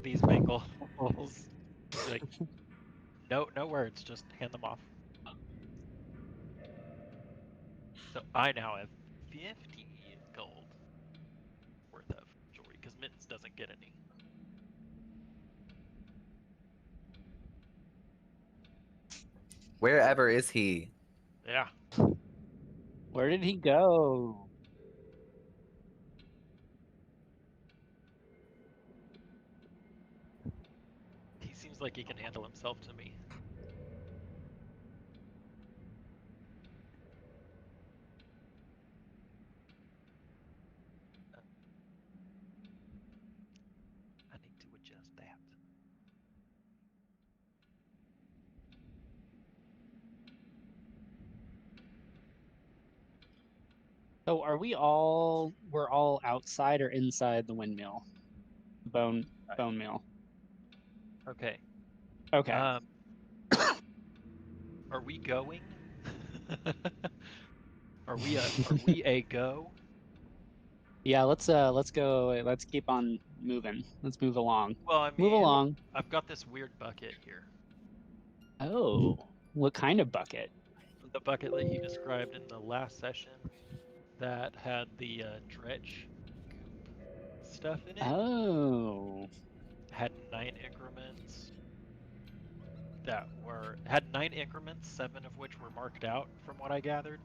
these bagels. Like, no words, just hand them off. So I now have 50 gold worth of jewelry because Mittens doesn't get any. Wherever is he? Yeah. Where did he go? He seems like he can handle himself to me. I need to adjust that. So we're all outside or inside the windmill? Bone mill. Okay. Okay. Are we going? Are we a go? Yeah, let's go. Let's keep on moving. Let's move along. Well, I Move mean, along. I've got this weird bucket here. Oh, what kind of bucket? The bucket that you described in the last session that had the dredge goop stuff in it. Oh. Had 9 increments had 9 increments, 7 of which were marked out from what I gathered.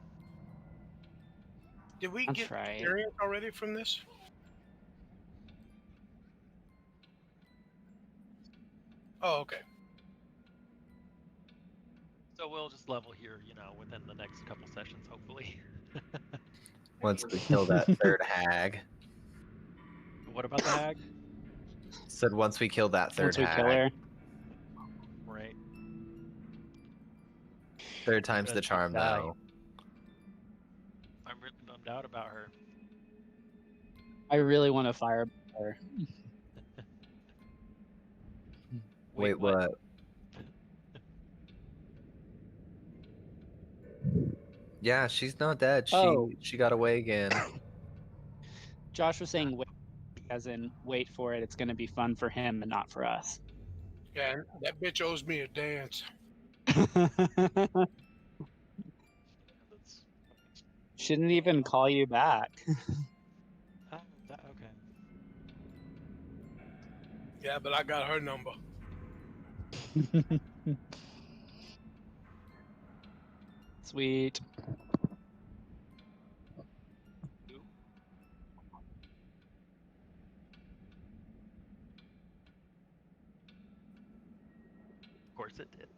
Did we That's get right. experience already from this? Oh, okay. So we'll just level here, within the next couple sessions, hopefully. Once we kill that third hag. What about the hag? Said once we kill that third Once we hag. kill her. Right. Third time's Does the she charm, die? though. I'm really bummed out about her. I really want to fire her. Wait, what? Yeah, she's not dead. She got away again. Josh was saying wait, as in wait for it. It's going to be fun for him and not for us. Yeah, that bitch owes me a dance. Shouldn't even call you back. Okay. Yeah, but I got her number. Sweet. Of course it did.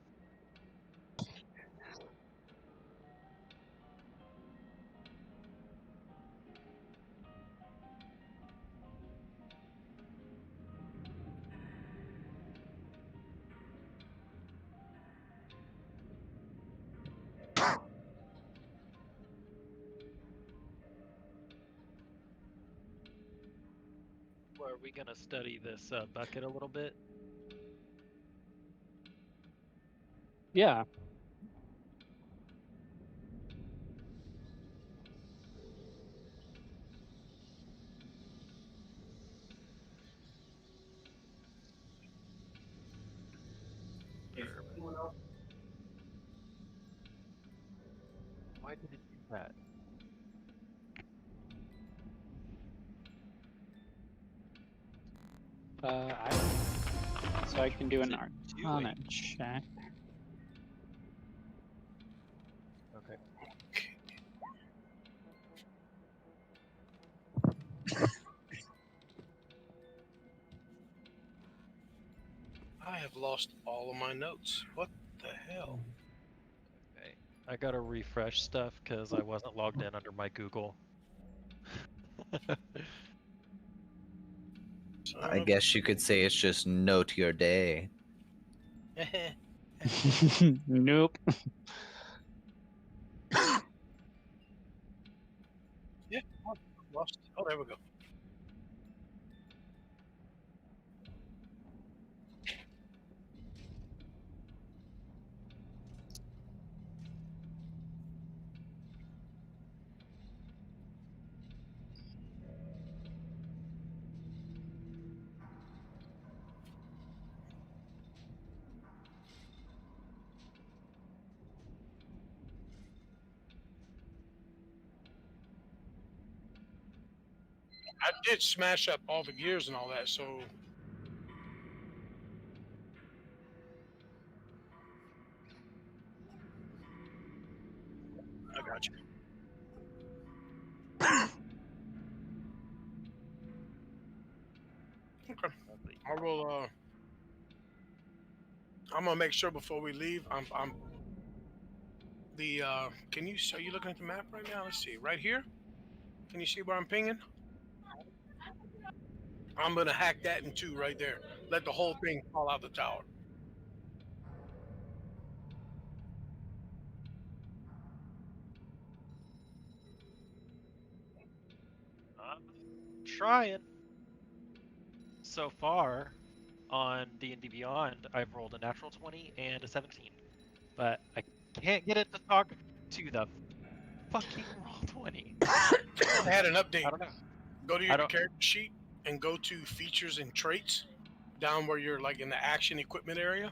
Well, are we going to study this bucket a little bit? Yeah. Why did it do that? So I can do an Arcana check. Okay. I have lost all of my notes. What the hell? Okay. I gotta refresh stuff because I wasn't logged in under my Google. I guess you could say it's just note your day. Nope. Yeah, lost. Oh, there we go. I did smash up all the gears and all that, so I got you. Okay. I will. I'm gonna make sure before we leave. I'm the. Can you? Are you looking at the map right now? Let's see. Right here. Can you see where I'm pinging? I'm gonna hack that in two right there. Let the whole thing fall out the tower. I'm trying. So far, on D&D Beyond, I've rolled a natural 20 and a 17, but I can't get it to talk to the fucking roll 20. I had an I update. don't know. Go to I your don't. character sheet and go to features and traits, down where you're like in the action equipment area,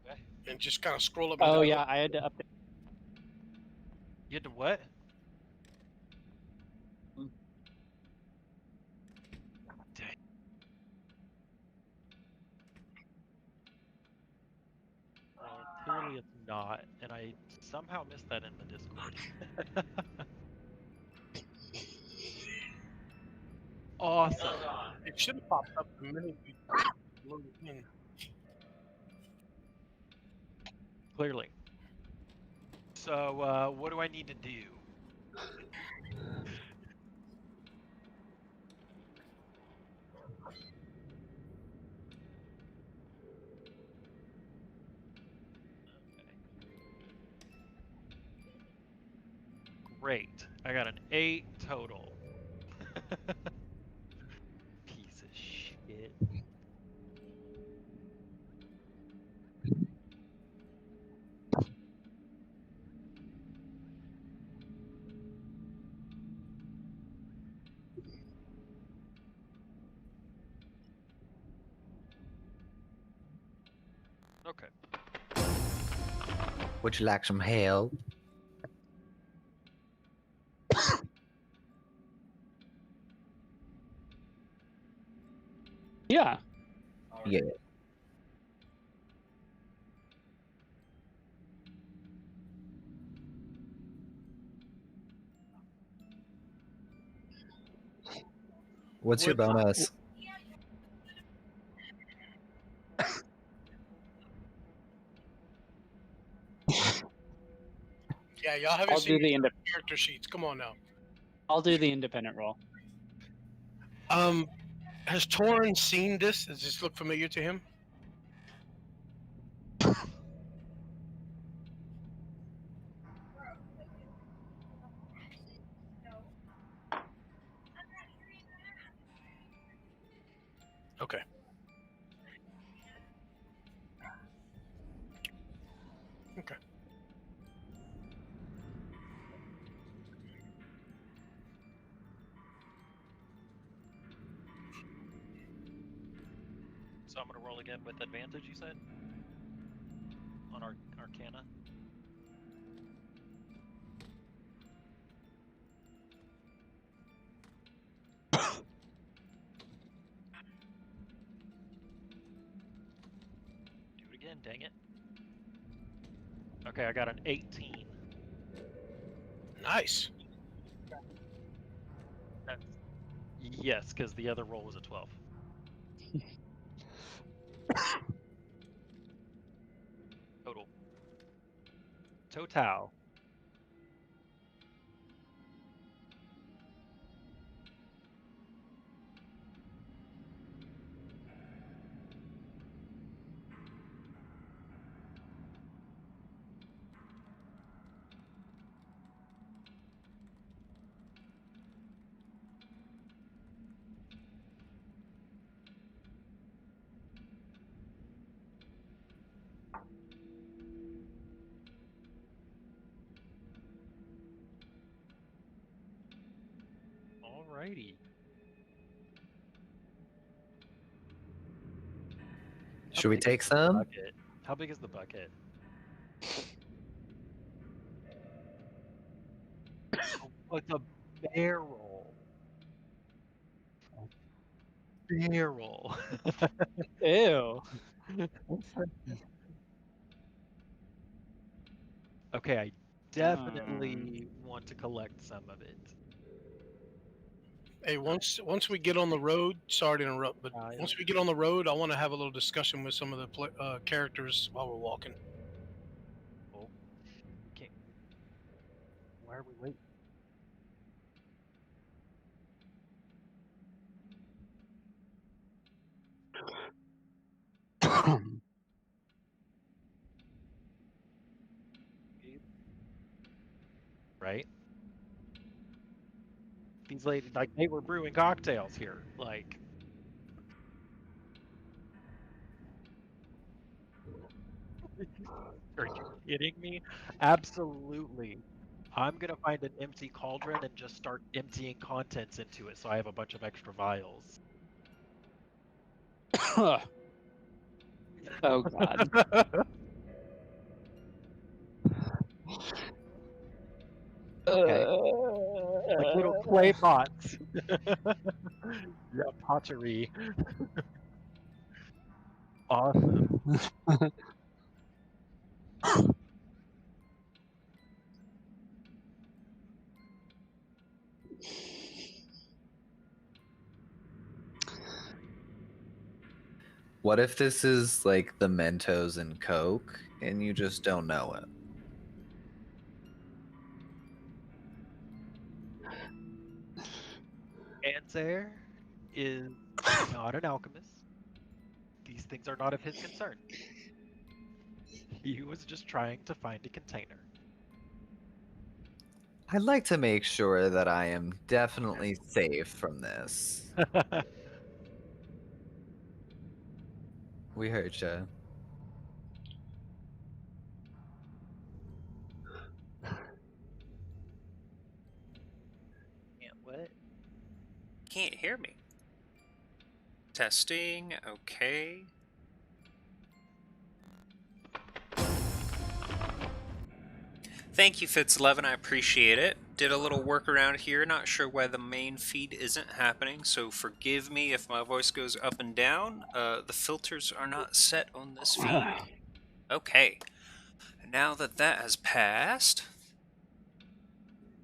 Okay. and just kind of scroll up and Oh down. yeah, I had to update. You had to what? Mm. Dang. Well, clearly it's not, and I somehow missed that in the Discord. Awesome. It should have popped up the minute you loaded in. Clearly. So, what do I need to do? Great. I got an 8 total. Piece of shit. Okay. Would you like some help? Yeah. Yeah. What's your What's- bonus? Yeah, y'all haven't I'll seen do the the character sheets. Come on now. I'll do the independent roll. Has Torin seen this? Does this look familiar to him? Okay. Okay. So I'm gonna roll again with advantage, you said? On our Arcana? Do it again, dang it. Okay, I got an 18. Nice. That's... Yes, because the other roll was a 12. Total. Total. Alrighty. Should we take some? Bucket. How big is the bucket? Oh, it's a barrel. barrel. Ew. Okay, I definitely want to collect some of it. Hey, once we get on the road, sorry to interrupt, but once we get on the road, I want to have a little discussion with some of the characters while we're walking. Oh, okay. Why are we waiting? Right? These ladies, like, they were brewing cocktails here. Like, are you kidding me? Absolutely. I'm gonna find an empty cauldron and just start emptying contents into it so I have a bunch of extra vials. Oh god. Okay. Like little clay pots. Yeah, pottery. Awesome. What if this is like the Mentos and Coke and you just don't know it? Ansair is not an alchemist. These things are not of his concern. He was just trying to find a container. I'd like to make sure that I am definitely safe from this. We heard you. What? Can't hear me. Testing, okay. Thank you, Fitz11, I appreciate it. Did a little work around here, not sure why the main feed isn't happening, so forgive me if my voice goes up and down. The filters are not set on this feed. Okay. Now that that has passed...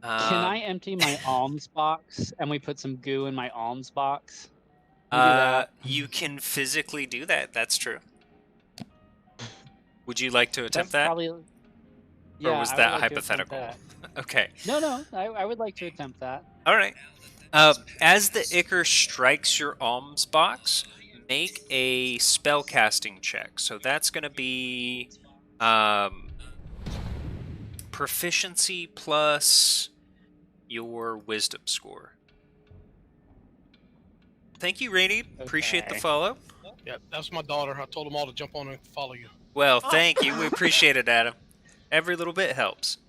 Can I empty my alms box and we put some goo in my alms box? Can we do that? You can physically do that, that's true. Would you like to attempt That's that? probably... Yeah, or was I that would like hypothetical? To attempt that. Okay. No, I would like to attempt that. All right. As the Ichor strikes your alms box, make a spell casting check. So that's going to be proficiency plus your wisdom score. Thank you, Rainy. Appreciate the follow. Yeah, that's my daughter. I told them all to jump on and follow you. Well, thank you. We appreciate it, Adam. Every little bit helps.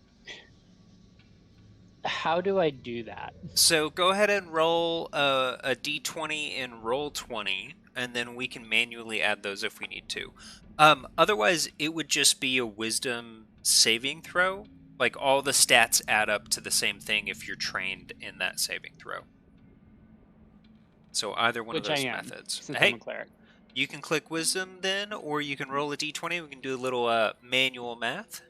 How do I do that? So go ahead and roll a d20 and roll 20, and then we can manually add those if we need to. Otherwise, it would just be a wisdom saving throw. Like, all the stats add up to the same thing if you're trained in that saving throw. So either one of those methods. Since hey, I'm a cleric. You can click wisdom then, or you can roll a d20. We can do a little manual math.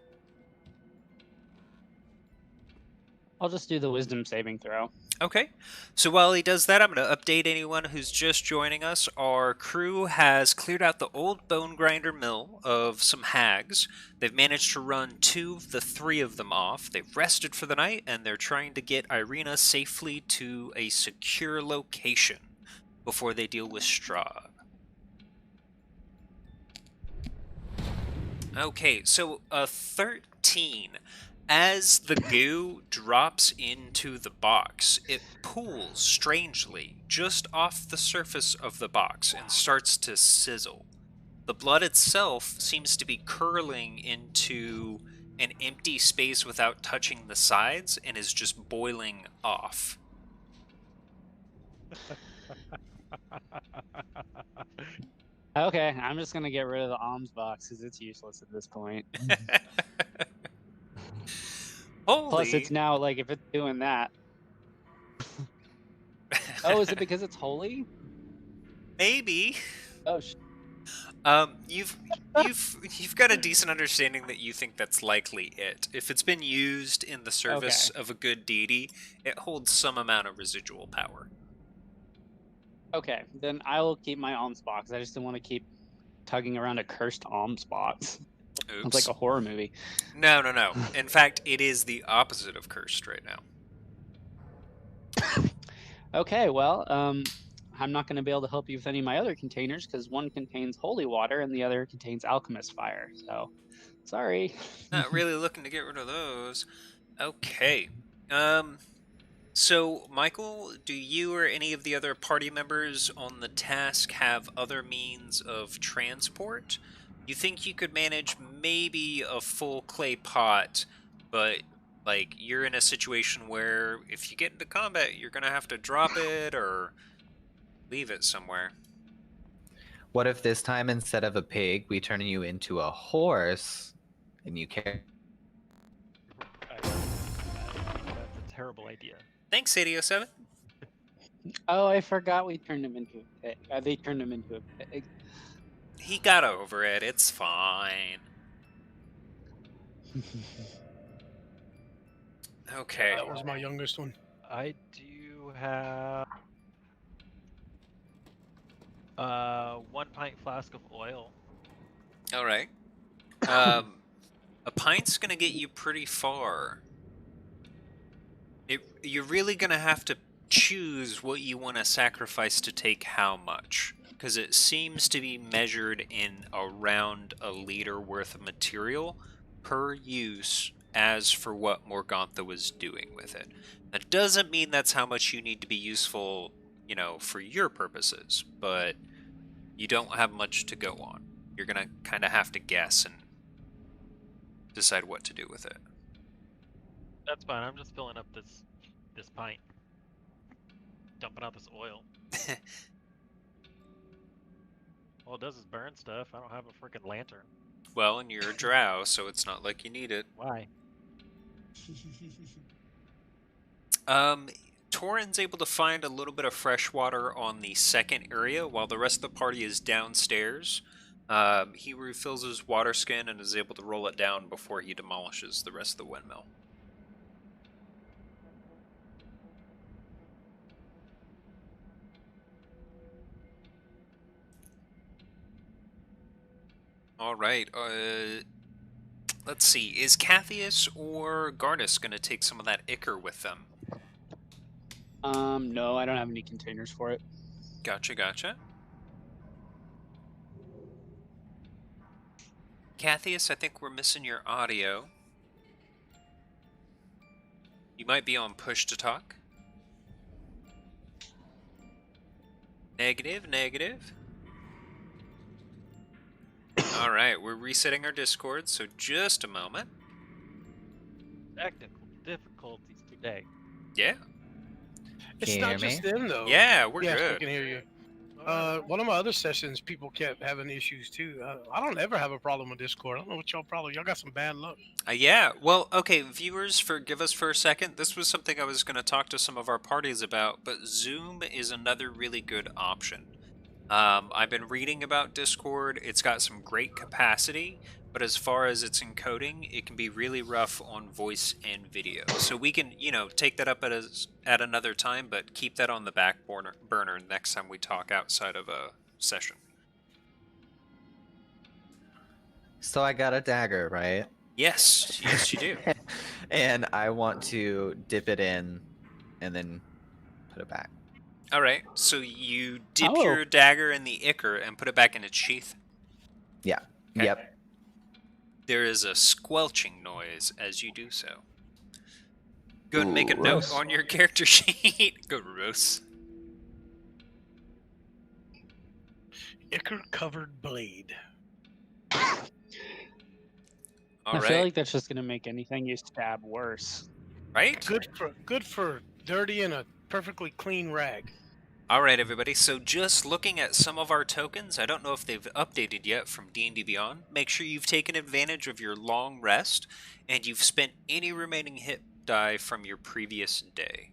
I'll just do the wisdom saving throw. Okay. So while he does that, I'm going to update anyone who's just joining us. Our crew has cleared out the old bone grinder mill of some hags. They've managed to run 2 of the 3 of them off. They've rested for the night, and they're trying to get Irina safely to a secure location before they deal with Strahd. Okay, so a 13. As the goo drops into the box, it pools strangely just off the surface of the box and starts to sizzle. The blood itself seems to be curling into an empty space without touching the sides and is just boiling off. Okay, I'm just gonna get rid of the alms box because it's useless at this point. Holy. Plus, it's now like if it's doing that. Oh, is it because it's holy? Maybe. Oh, You've got a decent understanding that you think that's likely it. If it's been used in the service Okay. of a good deity, it holds some amount of residual power. okay. Then I will keep my alms box. I just don't want to keep tugging around a cursed alms box. It's Oops. like a horror movie. No. In fact, it is the opposite of cursed right now. Okay, well, I'm not going to be able to help you with any of my other containers because one contains holy water and the other contains alchemist fire. So, sorry. Not really looking to get rid of those. Okay. So, Michael, do you or any of the other party members on the task have other means of transport? You think you could manage maybe a full clay pot, but like you're in a situation where if you get into combat, you're gonna have to drop it or leave it somewhere. What if this time instead of a pig, we turn you into a horse and you carry? I think that's a terrible idea. Thanks, 807. Oh, I forgot we turned him into a pig. They turned him into a pig. He got over it. It's fine. Okay. That was my youngest one. I do have 1 pint flask of oil. All right. A pint's gonna get you pretty far. You're really gonna have to choose what you want to sacrifice to take how much, because it seems to be measured in around a liter worth of material per use as for what Morgantha was doing with it. That doesn't mean that's how much you need to be useful, for your purposes, but you don't have much to go on. You're gonna kind of have to guess and decide what to do with it. That's fine. I'm just filling up this pint, dumping out this oil. All it does is burn stuff. I don't have a freaking lantern. Well, and you're a drow, so it's not like you need it. Why? Torin's able to find a little bit of fresh water on the second area while the rest of the party is downstairs. He refills his water skin and is able to roll it down before he demolishes the rest of the windmill. All right. Let's see. Is Cathius or Gardas going to take some of that ichor with them? No, I don't have any containers for it. Gotcha. Cathius, I think we're missing your audio. You might be on push to talk. Negative. Alright, we're resetting our Discord, so just a moment. Technical difficulties today. Yeah. It's Can you not hear just me? them though. Yeah, we're Yes, I good. can hear you. One of my other sessions, people kept having issues too. I don't ever have a problem with Discord. I don't know what y'all problem. Y'all got some bad luck. Yeah, well, okay, viewers, forgive us for a second. This was something I was going to talk to some of our parties about, but Zoom is another really good option. I've been reading about Discord. It's got some great capacity, but as far as its encoding, it can be really rough on voice and video. So we can, take that up at another time, but keep that on the back burner next time we talk outside of a session. So I got a dagger, right? Yes, you do. And I want to dip it in and then put it back. All right, so you dip Oh. your dagger in the ichor and put it back in its sheath. Yeah. Okay. Yep. There is a squelching noise as you do so. Go ahead and make a note Gross. on your character sheet. Gross. Ichor covered blade. All I right, feel like that's just gonna make anything you stab worse. right? Good for dirty and a perfectly clean rag. All right, everybody. So just looking at some of our tokens, I don't know if they've updated yet from D&D Beyond. Make sure you've taken advantage of your long rest and you've spent any remaining hit die from your previous day.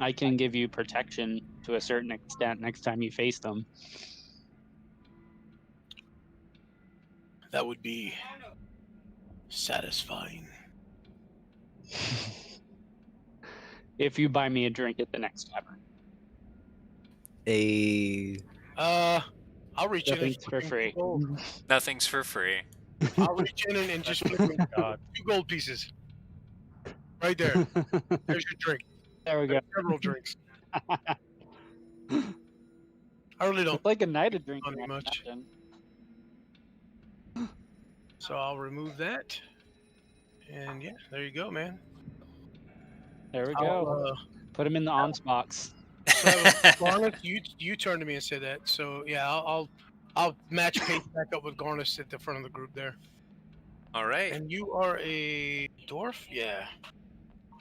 I can give you protection to a certain extent next time you face them. That would be satisfying. If you buy me a drink at the next tavern. I'll reach in and Nothing's for flip free. 2 gold. Nothing's for free. I'll reach in and just flip him God. 2 gold pieces. Right there. There's your drink. There we go. There's several drinks. I really don't It's like a night of drinking. money I much. imagine. So I'll remove that. And yeah, there you go, man. There we I'll, go. Put him in the ons box. so that was Garnet, you turned to me and said that. So yeah, I'll match pace back up with Garnet at the front of the group there. All right. And you are a dwarf? Yeah.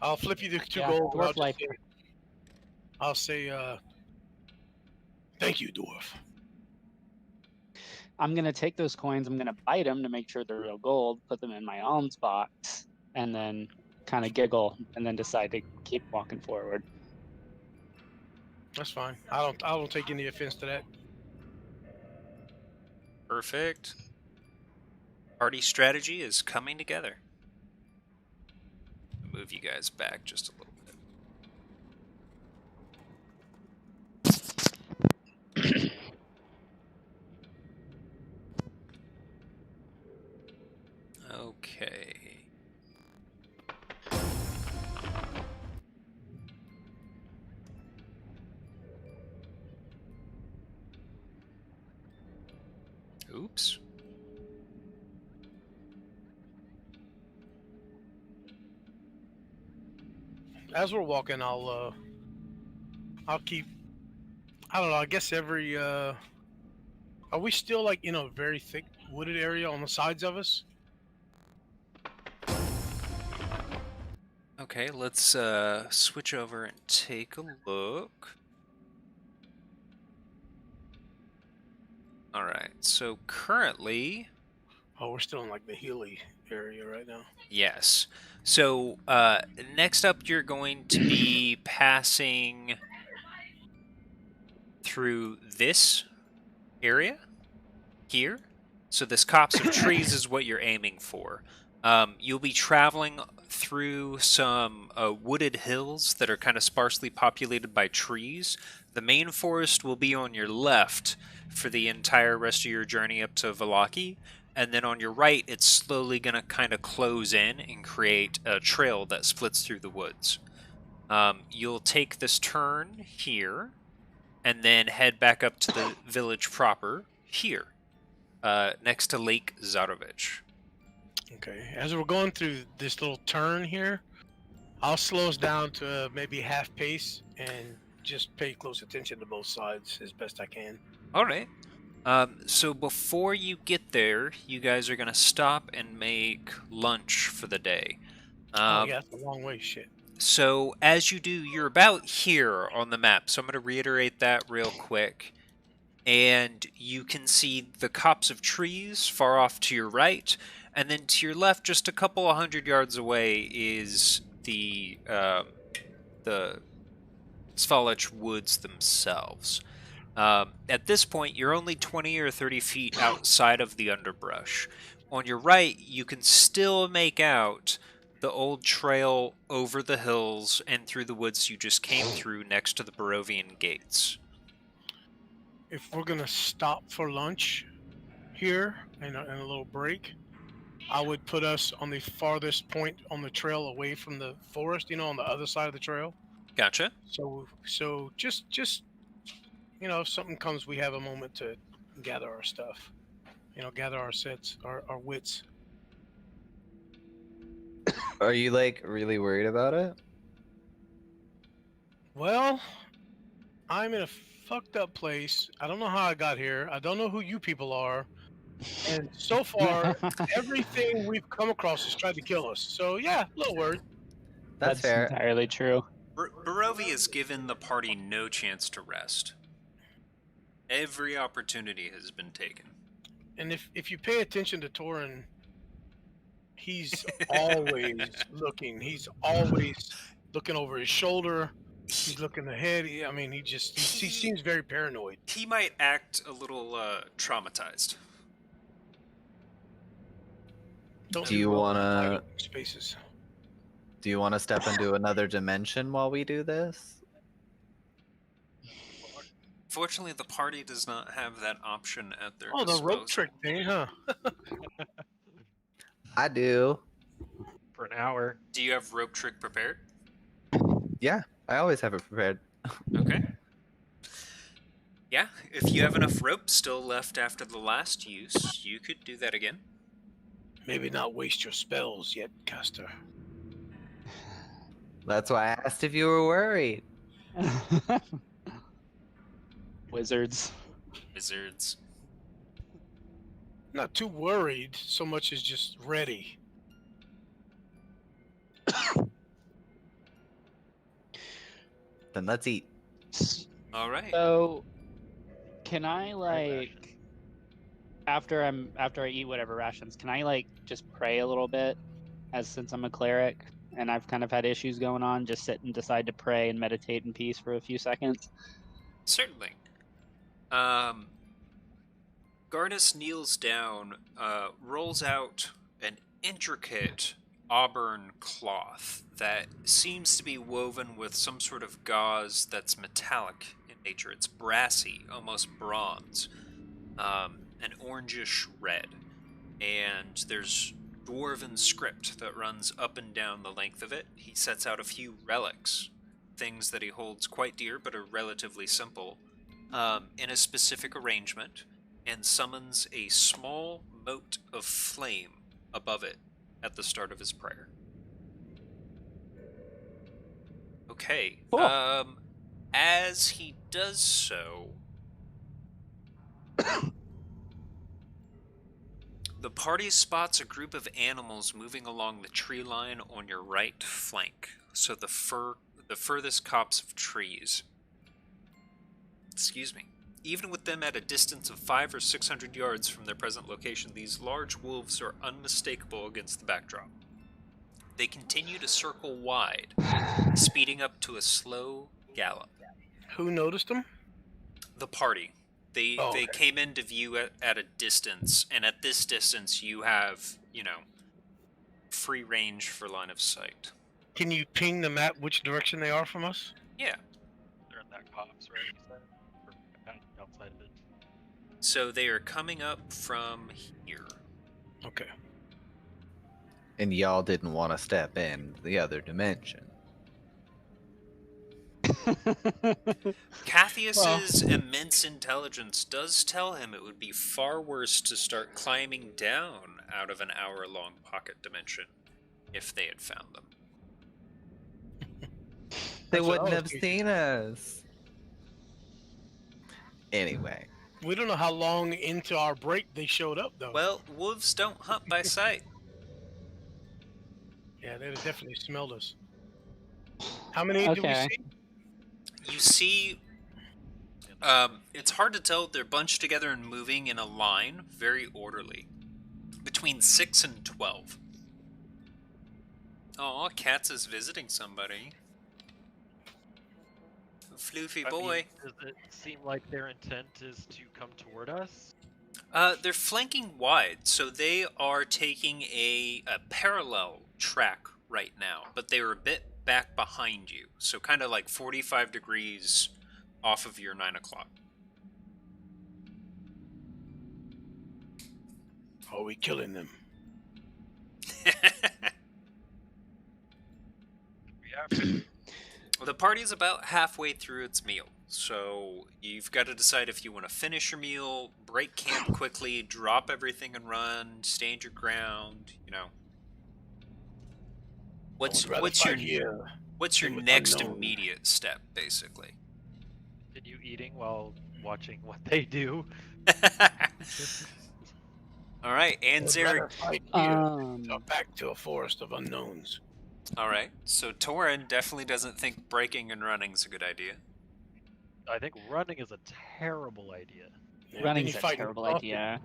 I'll flip you the 2 Yeah, gold. dwarf life. I'll say thank you, dwarf. I'm gonna take those coins. I'm gonna bite them to make sure they're real gold. Put them in my alms box, and then kind of giggle, and then decide to keep walking forward. That's fine. I don't take any offense to that. Perfect. Party strategy is coming together. Move you guys back just a little bit. Okay. Oops. As we're walking, I'll keep. I don't know. I guess every. Are we still like in a very thick wooded area on the sides of us? Okay, let's switch over and take a look. All right. So currently, Oh, we're still in like the hilly area right now. yes. So next up, you're going to be passing through this area here. So this copse of trees is what you're aiming for. You'll be traveling through some wooded hills that are kind of sparsely populated by trees. The main forest will be on your left for the entire rest of your journey up to Vallaki. And then on your right, it's slowly going to kind of close in and create a trail that splits through the woods. You'll take this turn here and then head back up to the village proper here, next to Lake Zarovich. Okay. As we're going through this little turn here, I'll slow us down to maybe half pace and just pay close attention to both sides as best I can. All right. So before you get there, you guys are going to stop and make lunch for the day. Oh yeah, that's a long way. Shit. So as you do, you're about here on the map. So I'm going to reiterate that real quick. And you can see the copse of trees far off to your right. And then to your left, just a couple of 100 yards away, is the Svalich woods themselves. At this point, you're only 20 or 30 feet outside of the underbrush. On your right, you can still make out the old trail over the hills and through the woods you just came through next to the Barovian gates. If we're gonna stop for lunch here and a little break, I would put us on the farthest point on the trail away from the forest. You know, on the other side of the trail. Gotcha. So just you know, if something comes, we have a moment to gather our stuff. You know, gather our sets, our wits. Are you like really worried about it? Well, I'm in a fucked up place. I don't know how I got here. I don't know who you people are. And so far, everything we've come across has tried to kill us. So yeah, a little worried. That's fair. Entirely true. Barovia has given the party no chance to rest. Every opportunity has been taken. And if you pay attention to Torin, he's always looking. He's always looking over his shoulder. He's looking ahead. I mean, he seems very paranoid. He might act a little traumatized. Don't Do you well wanna- hiding spaces? Do you want to step into another dimension while we do this? Fortunately, the party does not have that option at their Oh, the disposal. rope trick thing, huh? I do. For an hour. Do you have rope trick prepared? Yeah, I always have it prepared. Okay. Yeah, if you have enough rope still left after the last use, you could do that again. Maybe not waste your spells yet, caster. That's why I asked if you were worried. Wizards. Wizards. Not too worried so much as just ready. Then let's eat. All right. So, can I Right, like after I eat whatever rations, can I like just pray a little bit, as since I'm a cleric and I've kind of had issues going on, just sit and decide to pray and meditate in peace for a few seconds? Certainly. Garnus kneels down, rolls out an intricate auburn cloth that seems to be woven with some sort of gauze that's metallic in nature. It's brassy, almost bronze, an orangish red, and there's dwarven script that runs up and down the length of it. He sets out a few relics, things that he holds quite dear but are relatively simple, in a specific arrangement, and summons a small mote of flame above it at the start of his prayer. Okay. Cool. As he does so, the party spots a group of animals moving along the tree line on your right flank, so the furthest copse of trees. Excuse me. Even with them at a distance of 500 or 600 yards from their present location, these large wolves are unmistakable against the backdrop. They continue to circle wide, speeding up to a slow gallop. Who noticed him? The party. They okay. came into view at a distance, and at this distance you have, free range for line of sight. Can you ping the map which direction they are from us? Yeah. They're in that copse, right? You said? Or outside of it. So they are coming up from here. Okay. And y'all didn't want to step in the other dimension. Cathius's immense intelligence does tell him it would be far worse to start climbing down out of an hour-long pocket dimension if they had found them. They That's what I wouldn't was have thinking. seen us. Anyway. We don't know how long into our break they showed up, though. Well, wolves don't hunt by sight. Yeah, they'd have definitely smelled us. How many do we Okay. see? You see, it's hard to tell. They're bunched together and moving in a line, very orderly. Between 6 and 12. Aw, Katz is visiting somebody. Floofy I mean, boy. does it seem like their intent is to come toward us? They're flanking wide, so they are taking a parallel track right now, but they were a bit back behind you, so kind of like 45 degrees off of your 9 o'clock. Are we killing them? We have to. The party's about halfway through its meal, so you've got to decide if you want to finish your meal, break camp quickly, drop everything and run, stand your ground, What's your next immediate step, basically? Continue eating while watching what they do. All right, Anzer. Back to a forest of unknowns. All right, so Torin definitely doesn't think breaking and running is a good idea. I think running is a terrible idea. Yeah, Running then is you a fight terrible off. idea.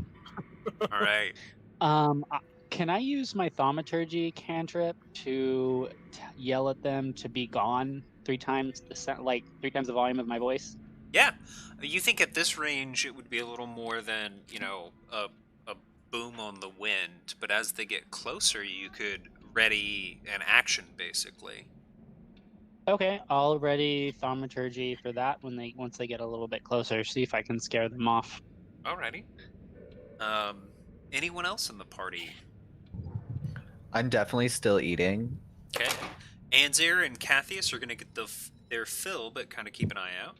All right. Can I use my thaumaturgy cantrip to yell at them to be gone 3 times like 3 times the volume of my voice? Yeah, you think at this range it would be a little more than, you know, a boom on the wind, but as they get closer, you could ready an action, basically. Okay, I'll ready thaumaturgy for that once they get a little bit closer. See if I can scare them off. Alrighty. Anyone else in the party? I'm definitely still eating. Okay. Anzir and Cathius are going to get their fill, but kind of keep an eye out.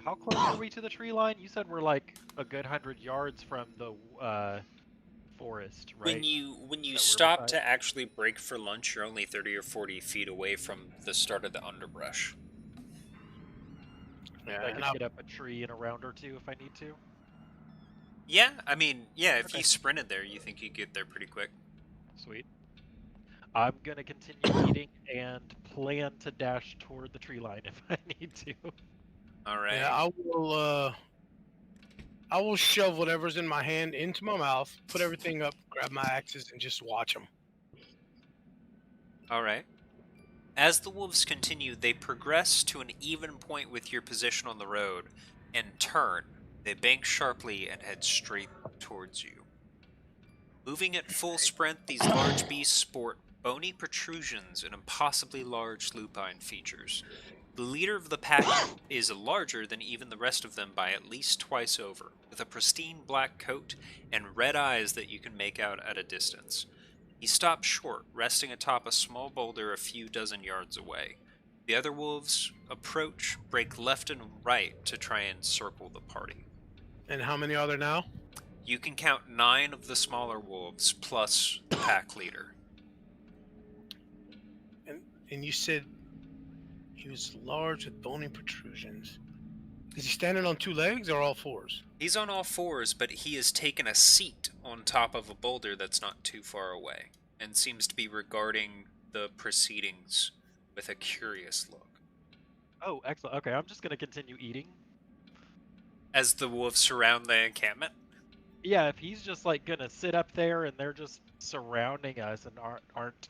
How close are we to the tree line? You said we're like a good 100 yards from the forest, right? When you That we're stop beside? to actually break for lunch, you're only 30 or 40 feet away from the start of the underbrush. I and can I'll- get up a tree in a round or two if I need to. Yeah, I mean, yeah, if Okay. you sprinted there, you think you get there pretty quick. Sweet. I'm gonna continue eating and plan to dash toward the tree line if I need to. All right. Yeah, I will shove whatever's in my hand into my mouth, put everything up, grab my axes, and just watch them. All right. As the wolves continue, they progress to an even point with your position on the road and turn. They bank sharply and head straight towards you. Moving at full sprint, these large beasts sport bony protrusions and impossibly large lupine features. The leader of the pack is larger than even the rest of them by at least twice over, with a pristine black coat and red eyes that you can make out at a distance. He stops short, resting atop a small boulder a few dozen yards away. The other wolves approach, break left and right to try and circle the party. And how many are there now? You can count 9 of the smaller wolves, plus the pack leader. And you said he was large with bony protrusions. Is he standing on 2 legs or all 4s? He's on all 4s, but he has taken a seat on top of a boulder that's not too far away, and seems to be regarding the proceedings with a curious look. Oh, excellent. Okay, I'm just gonna continue eating. As the wolves surround the encampment, Yeah, if he's just like gonna sit up there and they're just surrounding us and aren't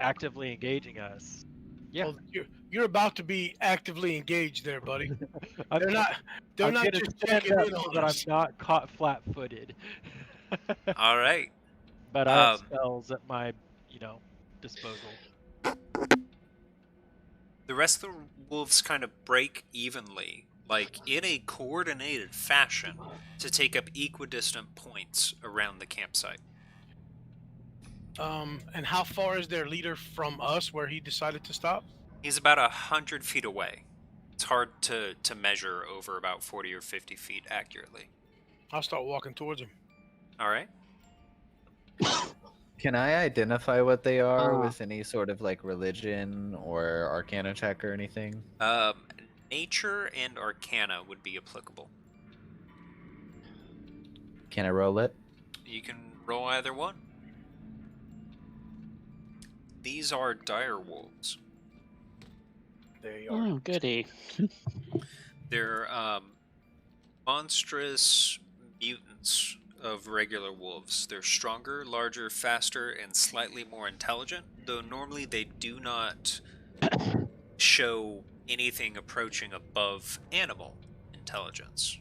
actively engaging us. Yeah, Well, you're about to be actively engaged there, buddy. I'm, They're not. They're I'm not gonna just stand checking up in so on that I'm us. not caught flat-footed. all right. But I have Um, spells at my, disposal. The rest of the wolves kind of break evenly, like in a coordinated fashion, to take up equidistant points around the campsite. And how far is their leader from us where he decided to stop? He's about 100 feet away. It's hard to measure over about 40 or 50 feet accurately. I'll start walking towards him. All right. Can I identify what they are with any sort of like religion or arcana check or anything? Nature and Arcana would be applicable. Can I roll it? You can roll either one. These are dire wolves. They are. Oh, goody. They're monstrous mutants of regular wolves. They're stronger, larger, faster, and slightly more intelligent, though normally they do not show anything approaching above animal intelligence.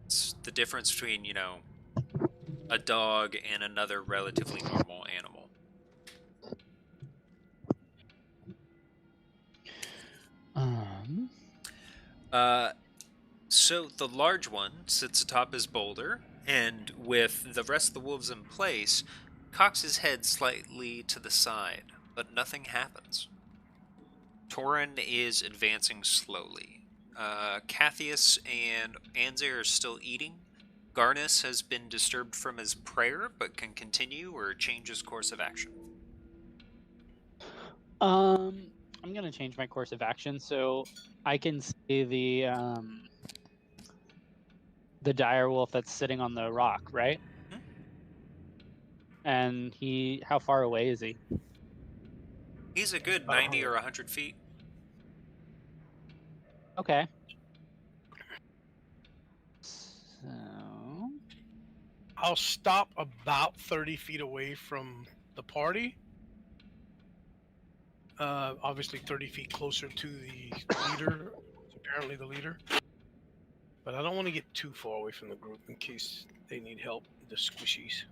It's the difference between, a dog and another relatively normal animal. So the large one sits atop his boulder, and with the rest of the wolves in place, cocks his head slightly to the side, but nothing happens. Torin is advancing slowly. Cathius and Anzir are still eating. Garnus has been disturbed from his prayer, but can continue or change his course of action. I'm gonna change my course of action so I can see the dire wolf that's sitting on the rock, right? Mhm. And how far away is he? He's a good 90 or 100 feet. Okay. So I'll stop about 30 feet away from the party. obviously 30 feet closer to the leader, apparently the leader. But I don't want to get too far away from the group in case they need help, the squishies.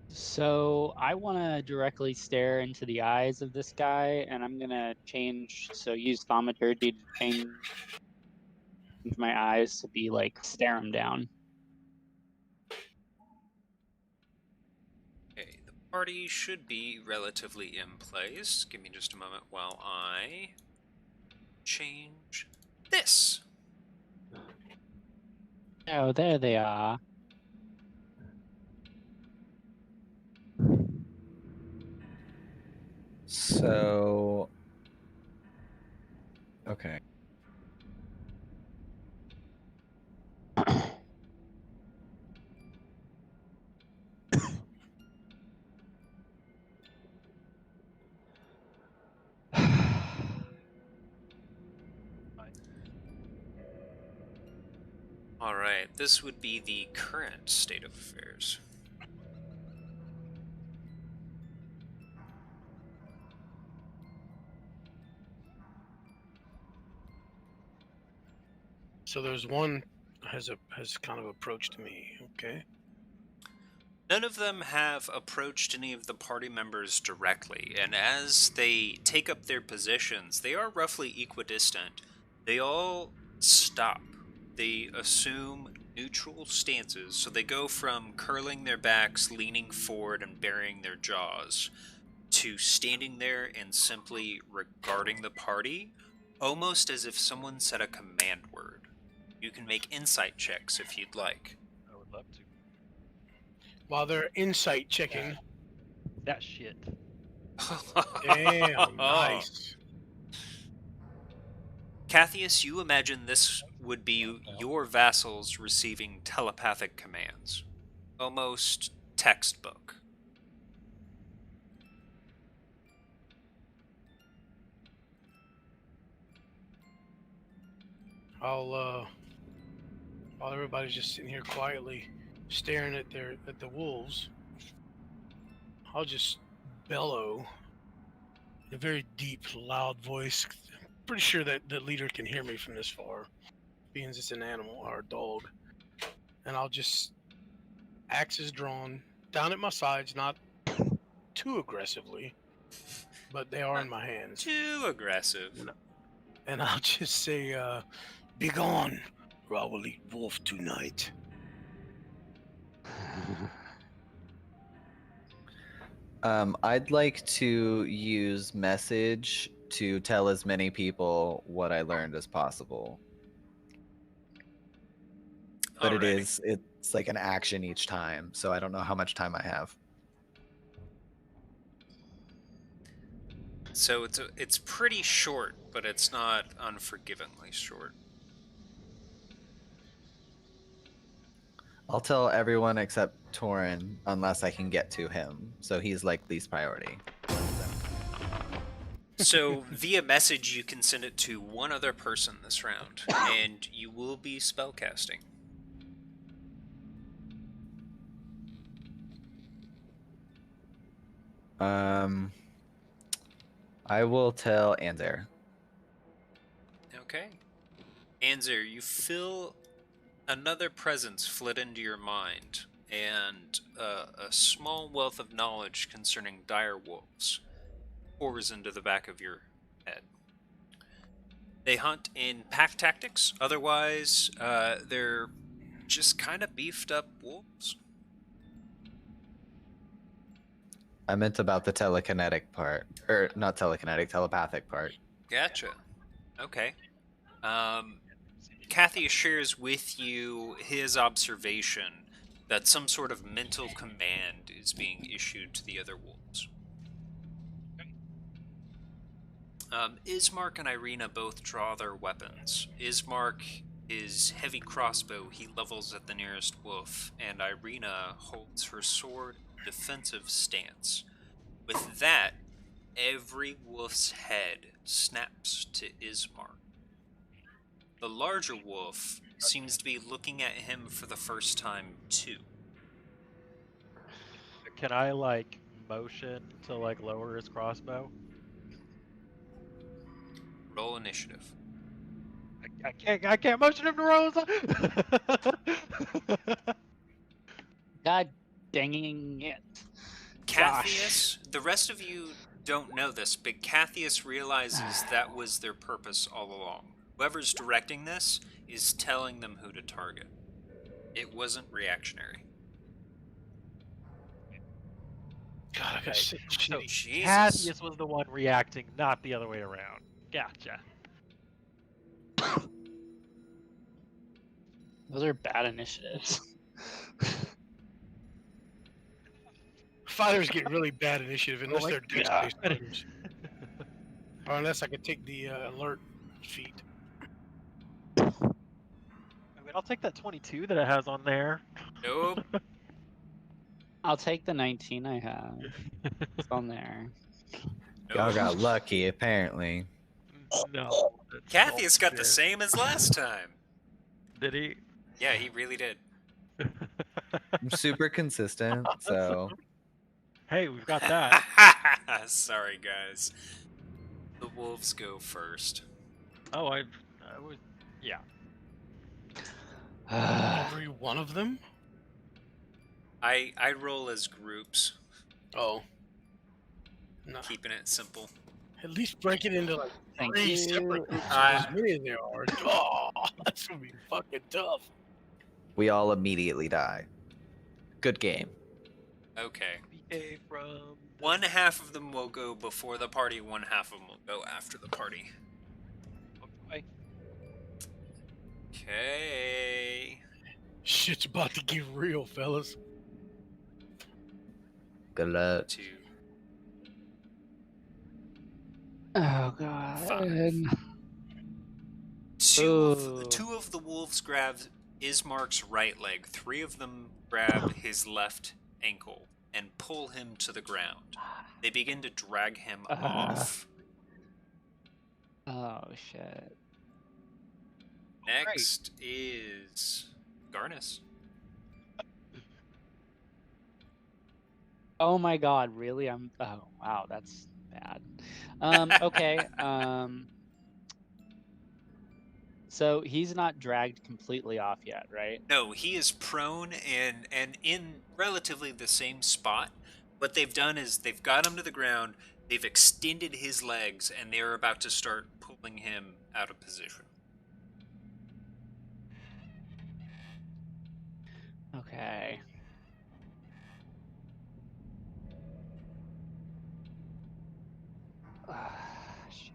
So I want to directly stare into the eyes of this guy, and I'm gonna change. So use thaumaturgy to change my eyes to be like stare him down. Okay, the party should be relatively in place. Give me just a moment while I change this. Oh, there they are. So, okay. Alright, this would be the current state of affairs. So there's one has kind of approached me. Okay. None of them have approached any of the party members directly, and as they take up their positions, they are roughly equidistant. They all stop. They assume neutral stances, so they go from curling their backs, leaning forward, and baring their jaws, to standing there and simply regarding the party, almost as if someone said a command word. You can make insight checks if you'd like. I would love to. While they're insight checking. That shit. Damn, nice. Cathius, you imagine this would be your vassals receiving telepathic commands. Almost textbook. While everybody's just sitting here quietly staring at the wolves, I'll just bellow in a very deep, loud voice. Pretty sure that the leader can hear me from this far, being it's an animal or a dog. And I'll just, axes drawn, down at my sides, not too aggressively, but they are in my hands. Too aggressive. And I'll just say, "Be gone, or I will eat wolf tonight." I'd like to use message to tell as many people what I learned as possible. But Alrighty. it's like an action each time, so I don't know how much time I have. So it's pretty short, but it's not unforgivingly short. I'll tell everyone except Torin, unless I can get to him. So he's like least priority. So via message, you can send it to one other person this round, and you will be spellcasting. I will tell Anzer. Okay. Anzer, you feel another presence flit into your mind, and a small wealth of knowledge concerning dire wolves pours into the back of your head. They hunt in pack tactics, otherwise, they're just kind of beefed up wolves. I meant about the telekinetic part. Or not telekinetic, telepathic part. Gotcha. Okay. Cathy shares with you his observation that some sort of mental command is being issued to the other wolves. Ismark and Irina both draw their weapons. Ismark, his heavy crossbow, he levels at the nearest wolf, and Irina holds her sword in defensive stance. With that, every wolf's head snaps to Ismark. The larger wolf seems to be looking at him for the first time, too. Can I, like, motion to, like, lower his crossbow? Roll initiative. I can't motion him to roll. God danging it. Cathius, the rest of you don't know this, but Cathius realizes that was their purpose all along. Whoever's directing this is telling them who to target. It wasn't reactionary. God, I got Okay, shit. so Shitty. Jesus. Cassius was the one reacting, not the other way around. Gotcha. Those are bad initiatives. Fighters get really bad initiative unless my they're dex God. based fighters. Or unless I could take the alert feat. I mean, I'll take that 22 that it has on there. Nope. I'll take the 19 I have. It's on there. Y'all Nope. got lucky, apparently. No. that's Cathius got the bullshit. same as last time. Did he? Yeah, he really did. I'm super consistent, so Hey, we've got that. Sorry, guys. The wolves go first. Oh, I was. Yeah. Every one of them? I roll as groups, Oh. No. keeping it simple. At least break it into like Thank 3 you. separate groups, as many as there are. Oh, that's gonna be fucking tough. we all immediately die. Good game. Okay. BK from. One half of them will go before the party, one half of them will go after the party. Okay. Okay. Shit's about to get real, fellas. Good luck. 2. Oh god. 5. Ooh. Two of the wolves grab Ismark's right leg. 3 of them grab his left ankle and pull him to the ground. They begin to drag him off. Oh shit. Next is Garnus. Oh my god, really? Oh wow, that's bad. Okay. So he's not dragged completely off yet, right? No, he is prone and in relatively the same spot. What they've done is they've got him to the ground, they've extended his legs, and they're about to start pulling him out of position. Okay. Shit.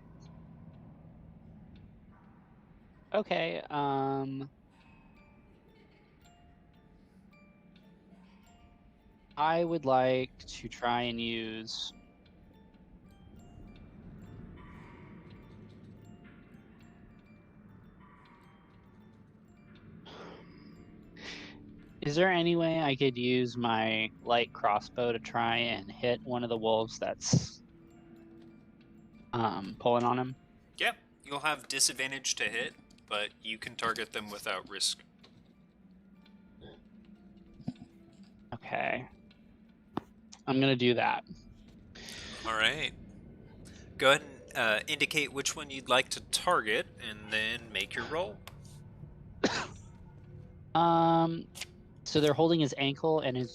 Okay, I would like to try and use Is there any way I could use my light crossbow to try and hit one of the wolves that's pulling on him? Yep, you'll have disadvantage to hit, but you can target them without risk. Okay. I'm gonna do that. All right. Go ahead and indicate which one you'd like to target, and then make your roll. So they're holding his ankle and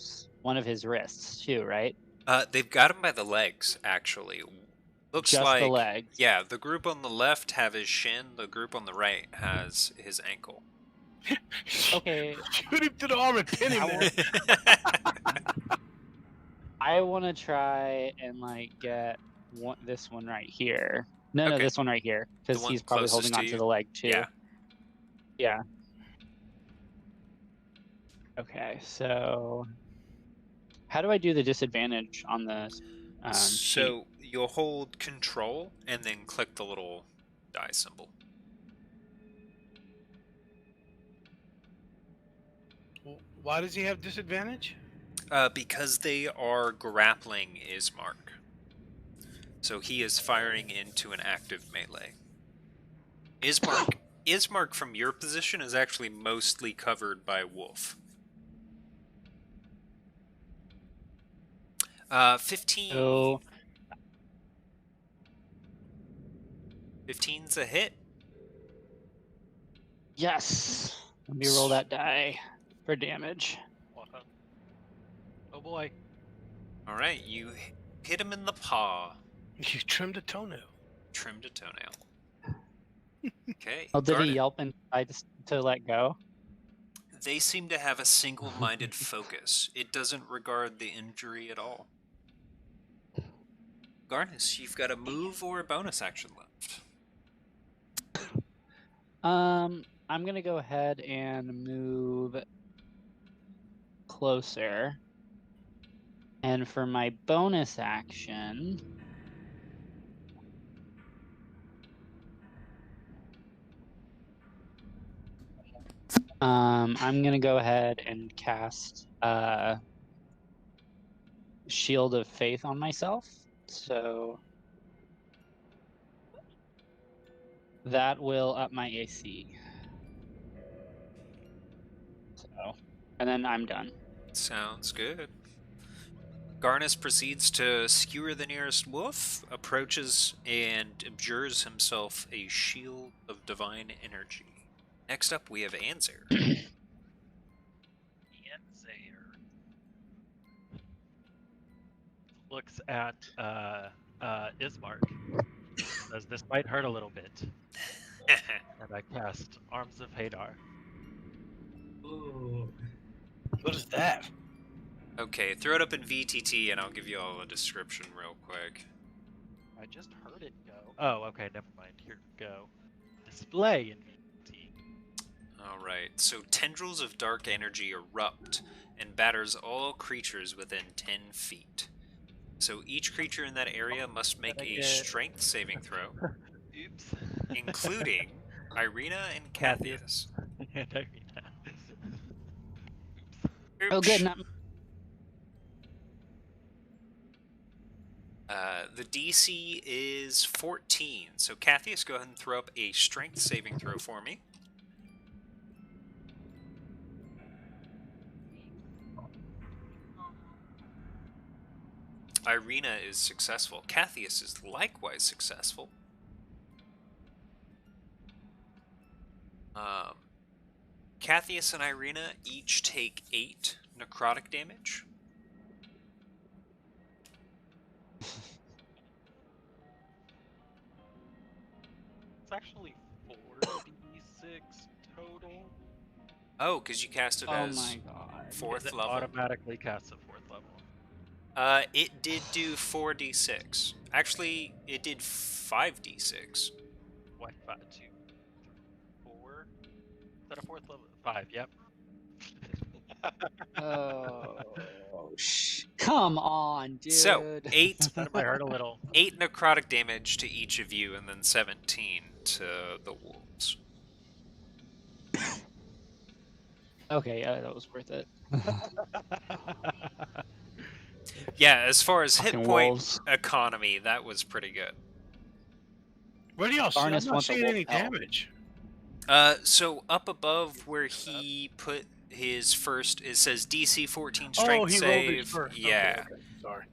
one of his wrists too, right? They've got him by the legs, actually. Looks Just like the legs. Yeah, the group on the left have his shin. The group on the right has his ankle. Okay. Shoot him to the arm and pin him there. I want to try and get this one right here. No, Okay. this one right here, because one he's probably closest holding to onto you? the leg too. Yeah. Yeah. Okay, so how do I do the disadvantage on the sheet? So you'll hold control and then click the little die symbol. Why does he have disadvantage? Because they are grappling Ismark. So he is firing into an active melee. Ismark from your position is actually mostly covered by wolf. 15. So 15's a hit. Yes. Let me roll that die for damage. Welcome. Oh boy. All right, you hit him in the paw. You trimmed a toenail. Trimmed a toenail. Okay. Oh, did he Garnet. yelp and I just to let go? They seem to have a single-minded focus. It doesn't regard the injury at all. Garnis, you've got a move or a bonus action left. I'm gonna go ahead and move closer. And for my bonus action, I'm gonna go ahead and cast Shield of Faith on myself. So that will up my AC. So, and then I'm done. Sounds good. Garnis proceeds to skewer the nearest wolf, approaches, and abjures himself a shield of divine energy. Next up, we have Anzer. Anzair. Looks at Ismark. Says this might hurt a little bit. And I cast Arms of Hadar. Ooh. What is that? Okay, throw it up in VTT and I'll give you all a description real quick. I just heard it go. Oh, okay, never mind. Here we go. Display in VT. Alright, so tendrils of dark energy erupt and batters all creatures within 10 feet. So each creature in that area must make a strength saving throw, Oops. including Irina and Cathius. And Irina. Oh, good. Not The DC is 14. So Cathius, go ahead and throw up a strength saving throw for me. Irina is successful. Cathius is likewise successful. Cathius and Irina each take 8 necrotic damage. It's actually 4d6 total. Oh, because you cast it oh as my god. 4th It level. automatically casts at 4th level. It did do 4d6. Actually, it did 5d6. What? 5, 2, 3, 4? Is that a 4th level? 5, yep. Oh, come on, dude. So, 8 That might hurt a little. 8 necrotic damage to each of you, and then 17 to the wolves. Okay, that was worth it. Yeah, as far as hit Fucking point wolves. economy, that was pretty good. Where do y'all see? I'm Arnis not wants a seeing wolf any pelt. damage. So up above where he put his first, it says DC 14 strength Oh, he save. rolled his first. Yeah. Okay. Sorry.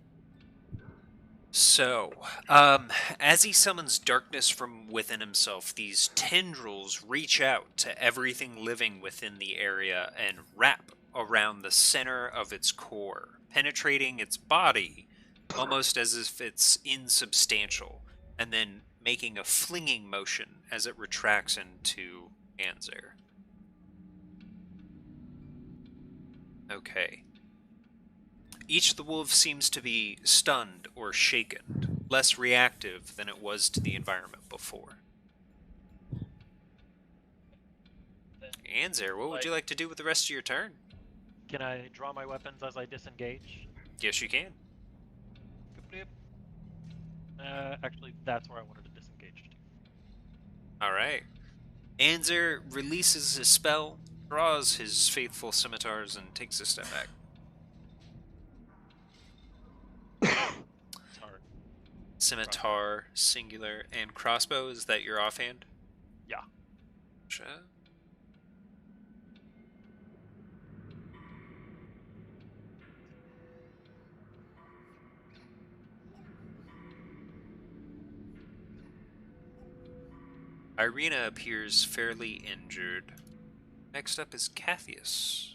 So, as he summons darkness from within himself, these tendrils reach out to everything living within the area and wrap around the center of its core, penetrating its body almost as if it's insubstantial, and then making a flinging motion as it retracts into Anzer. Okay. Each of the wolves seems to be stunned or shaken, less reactive than it was to the environment before. Anzer, what would you like to do with the rest of your turn? Can I draw my weapons as I disengage? Yes, you can. Boop, boop. Actually, that's where I wanted to disengage to. Alright. Anzer releases his spell, draws his faithful scimitars, and takes a step back. Sorry. Scimitar, singular, and crossbow, is that your offhand? Yeah. Gotcha. Irina appears fairly injured. Next up is Cathius.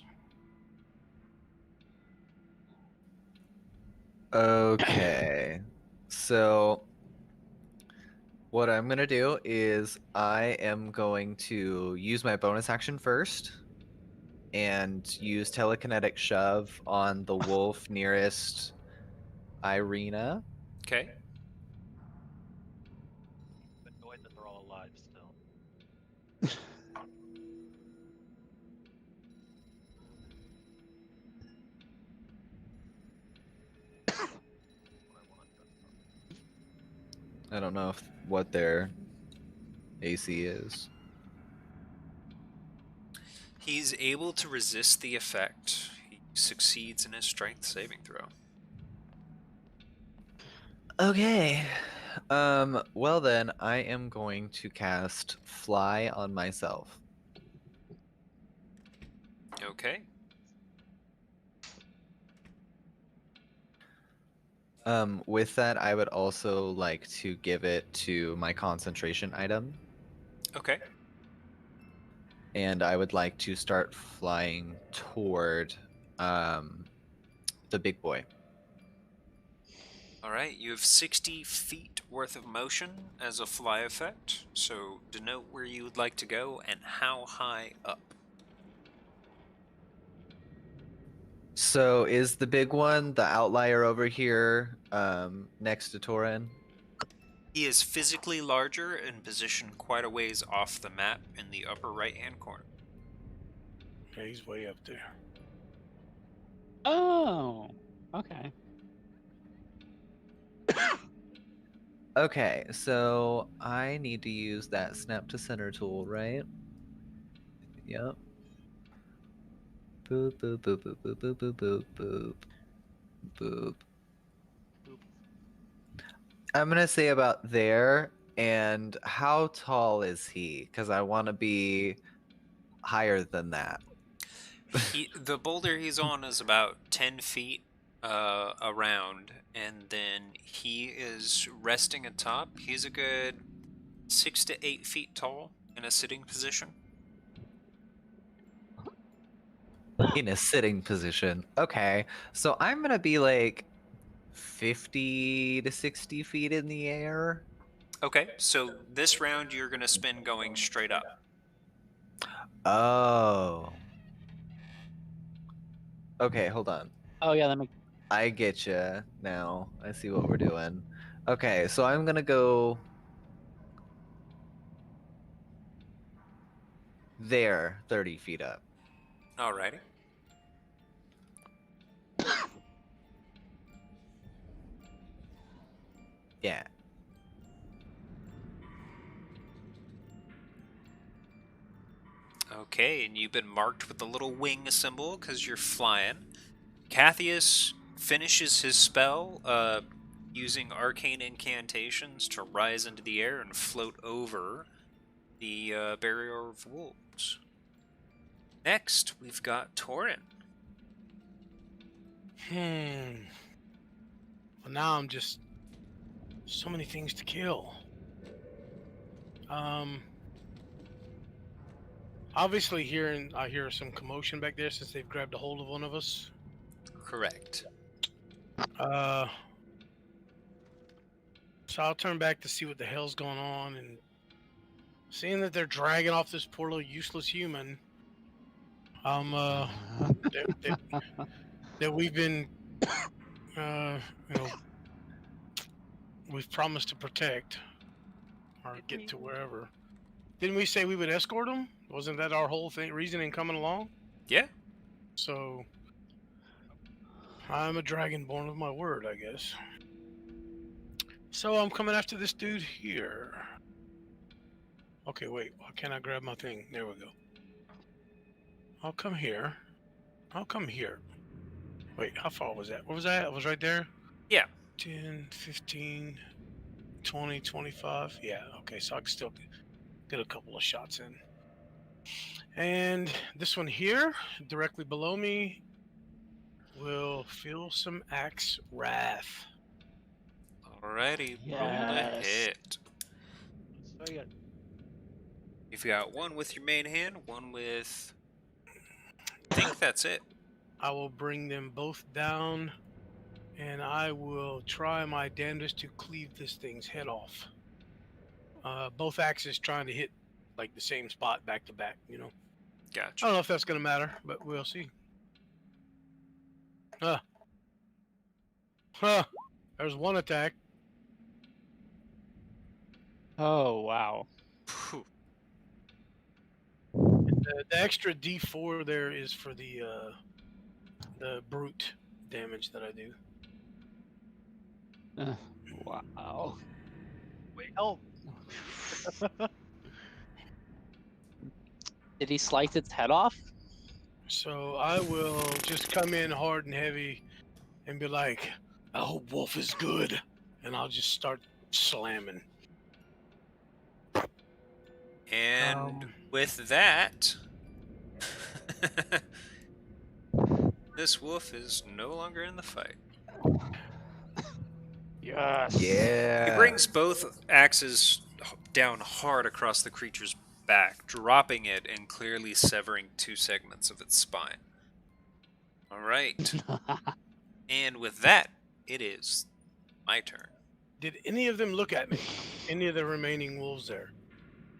Okay. So what I'm gonna do is I am going to use my bonus action first and use telekinetic shove on the wolf nearest Irina. Okay. Annoyed that they're all alive still. What I want, I don't know what their AC is. He's able to resist the effect. He succeeds in his strength saving throw. Okay. Well then, I am going to cast Fly on myself. Okay. With that, I would also like to give it to my concentration item, Okay. and I would like to start flying toward the big boy. All right. You have 60 feet worth of motion as a fly effect. So denote where you would like to go and how high up. So is the big one the outlier over here, next to Torin? He is physically larger and positioned quite a ways off the map in the upper right-hand corner. Yeah, he's way up there. Oh, okay. Okay, so I need to use that snap to center tool, right? Yep. Boop boop boop boop boop boop boop boop boop boop. Boop. I'm gonna say about there. And how tall is he? Because I want to be higher than that. The boulder he's on is about 10 feet around, and then he is resting atop. He's a good 6 to 8 feet tall in a sitting position. In a sitting position. Okay, so I'm gonna be like 50 to 60 feet in the air. Okay, so this round you're going to spin going straight up. Oh. Okay, hold on. Oh yeah, that makes. I get you now. I see what we're doing. Okay, so I'm gonna go there, 30 feet up. Alrighty. Yeah. Okay, and you've been marked with the little wing symbol because you're flying. Cathius finishes his spell using arcane incantations to rise into the air and float over the barrier of wolves. Next, we've got Torin. Well, now I'm just so many things to kill. Obviously I hear some commotion back there since they've grabbed a hold of one of us. Correct. So I'll turn back to see what the hell's going on, and seeing that they're dragging off this poor little useless human, that we've been, we've promised to protect or get to wherever. Didn't we say we would escort them? Wasn't that our whole reason in coming along? Yeah. So I'm a dragonborn of my word, I guess. So I'm coming after this dude here. Okay, wait. Why can't I grab my thing? There we go. I'll come here. Wait, how far was that? What was that? I was right there? Yeah. 10, 15, 20, 25. Yeah, okay, so I can still get a couple of shots in. And this one here, directly below me, will feel some axe wrath. Alrighty. Roll a Yes. hit. So yeah, You've got one with your main hand, one with... I think that's it. I will bring them both down, and I will try my damnedest to cleave this thing's head off. Both axes trying to hit like the same spot back to back, you know. I Gotcha. don't know if that's gonna matter, but we'll see. There's one attack. Oh wow. Phew. The extra D4 there is for the brute damage that I do. Wow. Wait, oh, Did he slice its head off? So I will just come in hard and heavy and be like, I hope Wolf is good. And I'll just start slamming. And with that, this wolf is no longer in the fight. Yes. Yeah. He brings both axes down hard across the creature's back, dropping it and clearly severing 2 segments of its spine. Alright. And with that, it is my turn. Did any of them look at me? Any of the remaining wolves there?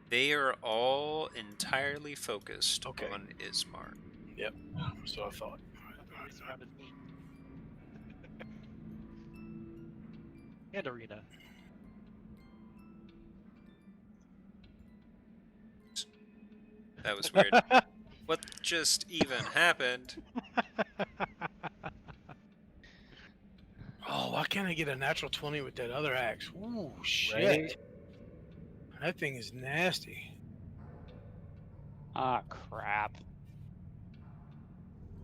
They are all entirely focused Okay. on Ismar. Yep. So I thought. he surrounded me. And Arena. That was weird. What just even happened? Oh, why can't I get a natural 20 with that other axe? Ooh, shit. Right? That thing is nasty. Ah, crap.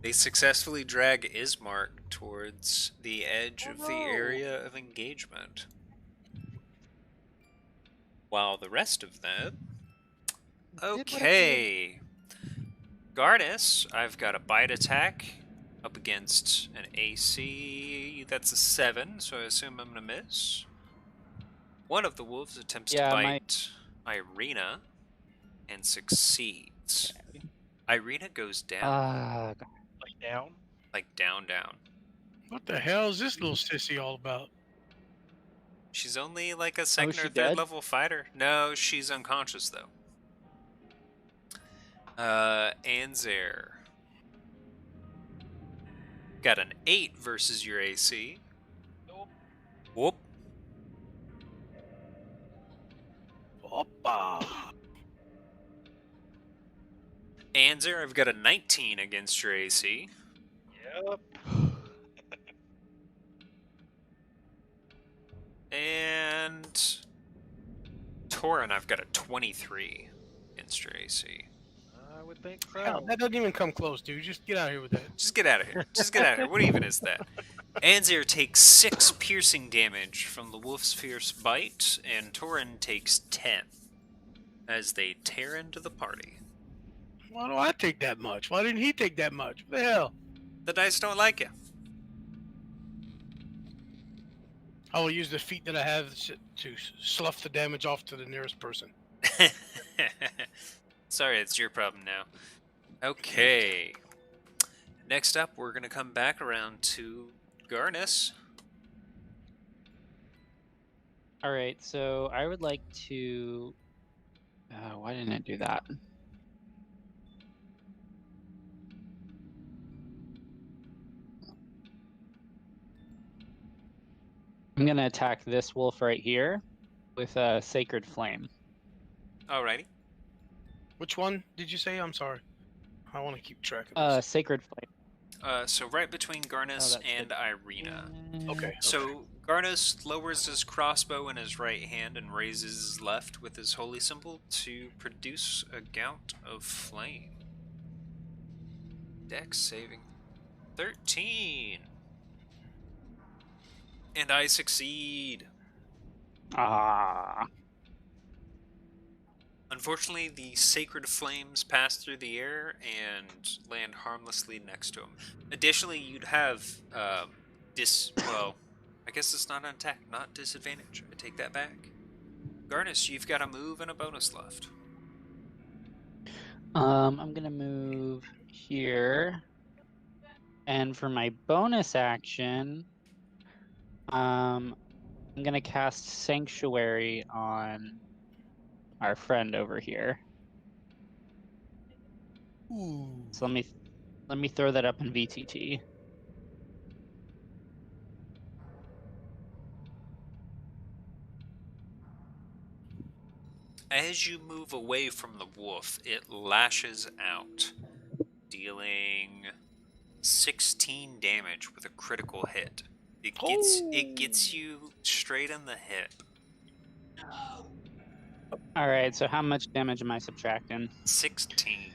They successfully drag Ismark towards the edge of the area of engagement. While the rest of them... Okay. Garnis, I've got a bite attack up against an AC. That's a 7, so I assume I'm going to miss. One of the wolves attempts to bite Irina and succeeds. Irina goes down. Like down? Like down. What the hell is this little sissy all about? She's only like a second or she third dead? level fighter. No, she's unconscious though. Anzer. Got an 8 versus your AC. Nope. Whoop. Oppa! Anzer, I've got a 19 against your AC. Yep. And Torin, I've got a 23 against your AC. I would think Hell, so. that doesn't even come close, dude. Just get out of here with that. Just get out of here. Just get out of here. What even is that? Anzer takes 6 piercing damage from the wolf's fierce bite, and Torin takes 10 as they tear into the party. Why do I take that much? Why didn't he take that much? What the hell? The dice don't like you. I will use the feat that I have to slough the damage off to the nearest person. Sorry, it's your problem now. Okay. Next up, we're going to come back around to Garnis. Alright, so I would like to... why didn't it do that? I'm gonna attack this wolf right here with a Sacred Flame. Alrighty. Which one did you say? I'm sorry. I want to keep track of this. Sacred Flame. So right between Garnis that's and good. Irina. Okay. So Garnis lowers his crossbow in his right hand and raises his left with his holy symbol to produce a gout of flame. Dex saving 13. And I succeed. Ah. Unfortunately, the sacred flames pass through the air and land harmlessly next to him. Additionally, you'd have well, I guess it's not an attack, not disadvantage. I take that back. Garnis, you've got a move and a bonus left. I'm gonna move here, and for my bonus action, I'm gonna cast Sanctuary on our friend over here. Ooh. So let me throw that up in VTT. As you move away from the wolf, it lashes out, dealing 16 damage with a critical hit. It gets you straight in the hip. All right. So how much damage am I subtracting? 16.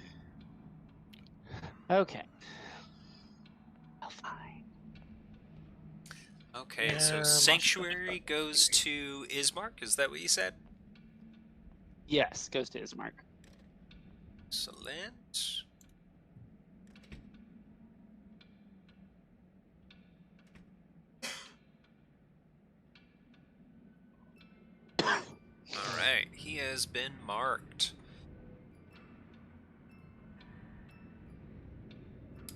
Okay. Oh, fine. Okay, Yeah, so much Sanctuary better. goes to Ismark, is that what you said? Yes, goes to Ismark. Excellent. Alright, he has been marked.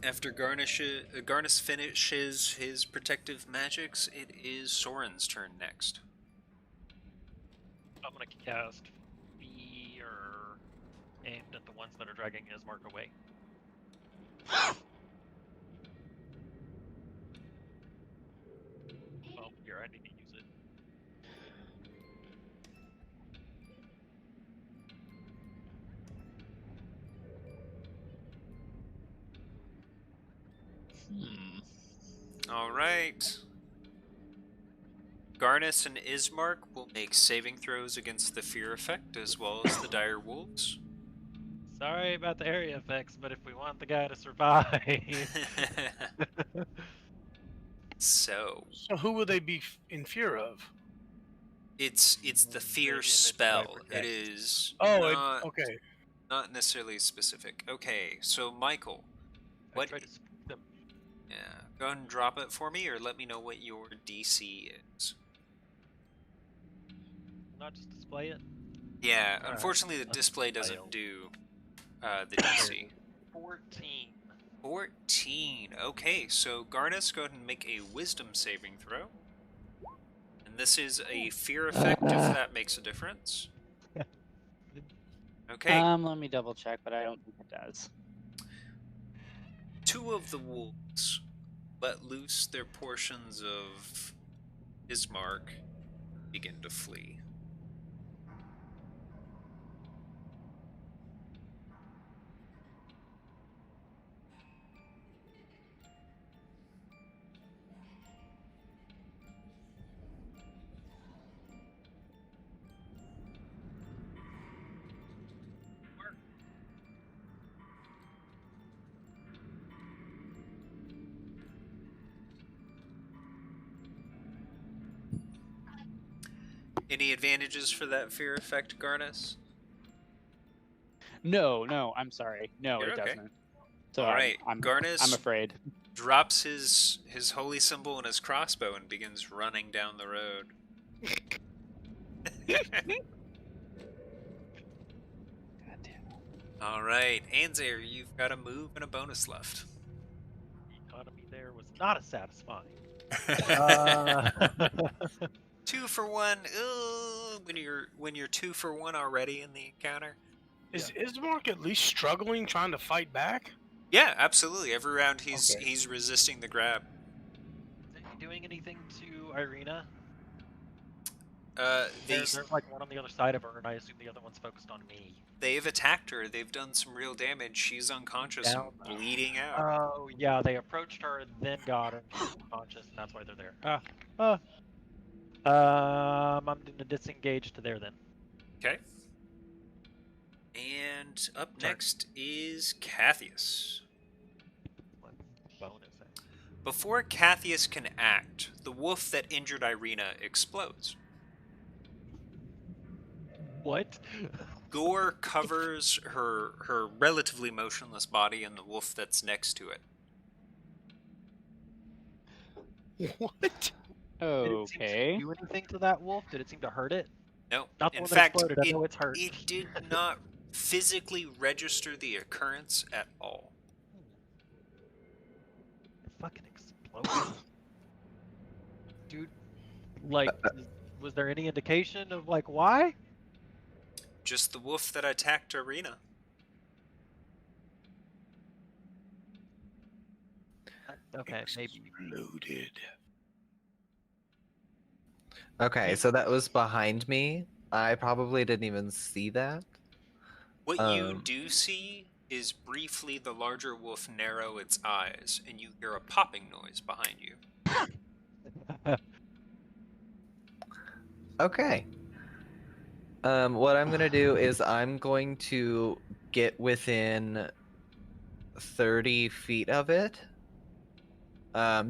After Garnish finishes his protective magics, it is Soren's turn next. I'm gonna cast Fear aimed at the ones that are dragging his mark away. Oh, here, I need to use it. Alright. Garnis and Ismark will make saving throws against the fear effect as well as the dire wolves. Sorry about the area effects, but if we want the guy to survive, So So who will they be in fear of? it's the fear image that I spell. It project. is Okay. not necessarily specific. Okay, so Michael, I what? try to spook them. Yeah, go ahead and drop it for me, or let me know what your DC is. Not just display it. Yeah, Alright, unfortunately the let's display fail. doesn't do the DC. 14. 14. Okay, so Garnis, go ahead and make a Wisdom saving throw. And this is a fear effect, if that makes a difference. Okay, Let me double check, but I don't think it does. 2 of the wolves let loose their portions of Ismark, begin to flee. Any advantages for that fear effect, Garnis? No, I'm sorry. No, You're it okay. doesn't. So Alright, I'm Garnis afraid. drops his holy symbol and his crossbow and begins running down the road. God damn. Alright, Anzair, you've got a move and a bonus left. The economy there was not as satisfying. 2 for 1. Ooh, when you're 2 for 1 already in the encounter. Is Ismark at least struggling trying to fight back? Yeah, absolutely. Every round he's Okay. he's resisting the grab. Is he doing anything to Irina? These There's like one on the other side of her, and I assume the other one's focused on me. they've attacked her. They've done some real damage. She's unconscious Down. and bleeding out. Oh, yeah, they approached her and then got her, and she's unconscious, and that's why they're there. I'm going to disengage to there then. Okay. And up Turn. next is Cathius. What bonus? Before Cathius can act, the wolf that injured Irina explodes. What? Gore covers her relatively motionless body and the wolf that's next to it. What? Did it seem Okay. to do anything to that wolf? Did it seem to hurt it? No. Not the In one that fact, exploded. I know it's hurt. it did not physically register the occurrence at all. It fucking exploded. Dude, like, was there any indication of, like, why? Just the wolf that attacked Arena. Okay, maybe. Exploded. Okay, so that was behind me. I probably didn't even see that. What you do see is briefly the larger wolf narrow its eyes, and you hear a popping noise behind you. Okay. What I'm gonna do is I'm going to get within 30 feet of it.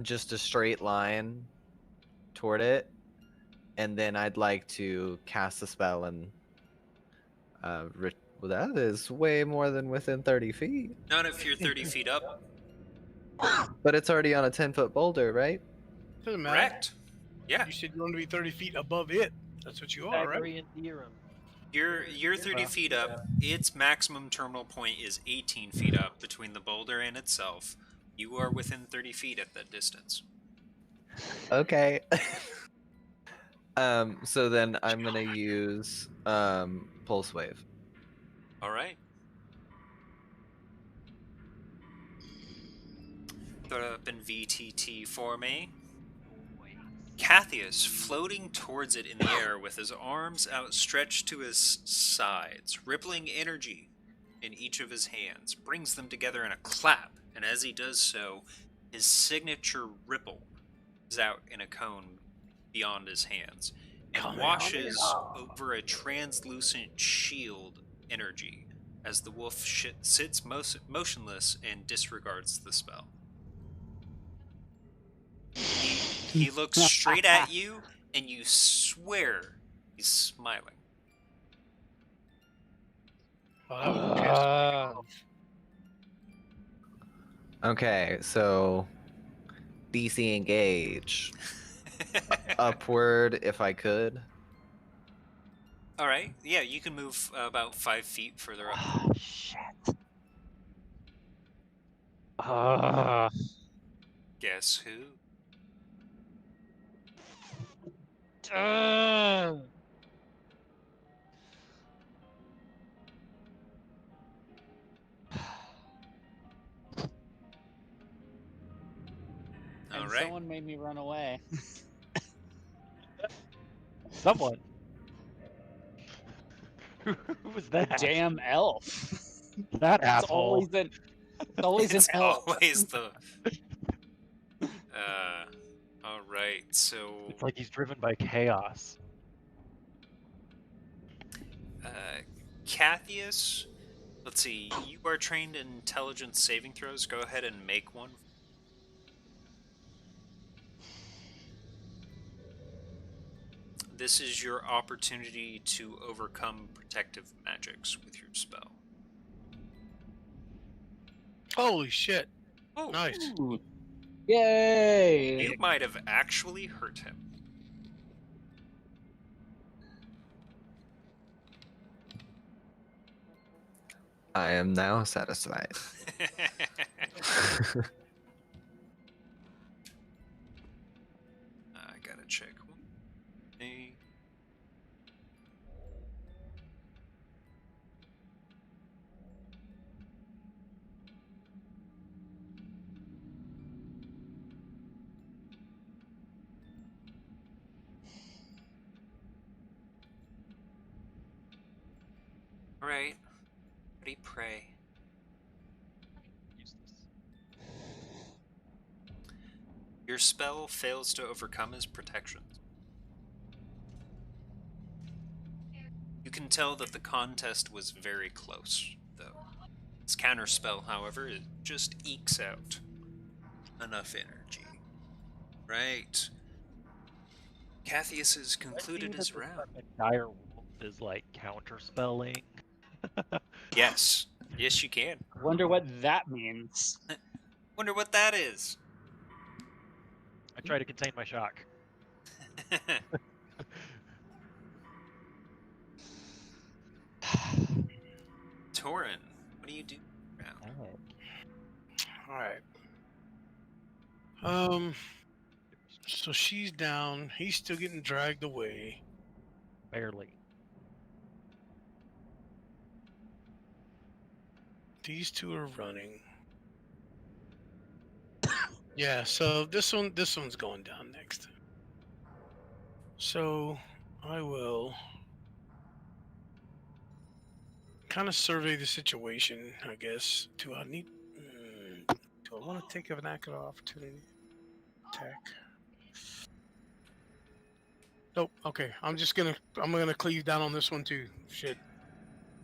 Just a straight line toward it. And then I'd like to cast a spell and well, that is way more than within 30 feet. Not if you're 30 feet up. But it's already on a 10-foot boulder, right? Doesn't matter. Correct. Yeah. You said you want to be 30 feet above it. That's what you are, right? Pythagorean theorem. You're 30 feet up. Its maximum terminal point is 18 feet up between the boulder and itself. You are within 30 feet at that distance. Okay. So then I'm gonna use Pulse Wave. All right. Throw it up in VTT for me. Cathius floating towards it in the air with his arms outstretched to his sides, rippling energy in each of his hands, brings them together in a clap, and as he does so, his signature ripple is out in a cone beyond his hands, and washes over a translucent shield energy as the wolf sits motionless and disregards the spell. He looks straight at you, and you swear he's smiling. Well, that would piss me off. Okay, so DC engage. Upward if I could. All right, yeah, you can move about 5 feet further up. Oh, shit. Ah. Guess who? All And right. someone made me run away. Someone. Who was that? Damn elf. That It's asshole. always It's an elf. always the. All right. So. It's like he's driven by chaos. Cathius, let's see. You are trained in intelligence saving throws. Go ahead and make one. This is your opportunity to overcome protective magics with your spell. Holy shit. Oh, Nice. Ooh. Yay! you might have actually hurt him. I am now satisfied. I gotta check. Hey. All right. Ready, pray. Useless. Your spell fails to overcome his protections. You can tell that the contest was very close, though. His counterspell, however, it just ekes out enough energy. Right. Cathius has concluded his round. Dire wolf is like counterspelling. Yes. Yes, you can. Wonder what that means. Wonder what that is. I try to contain my shock. Torin, what do you do now? All right. So she's down. He's still getting dragged away. Barely. These two are running. Yeah. So this one's going down next. So I will kind of survey the situation, I guess. Do I need? Do I want to take an act of opportunity attack? Nope. Okay. I'm gonna cleave down on this one too. Shit.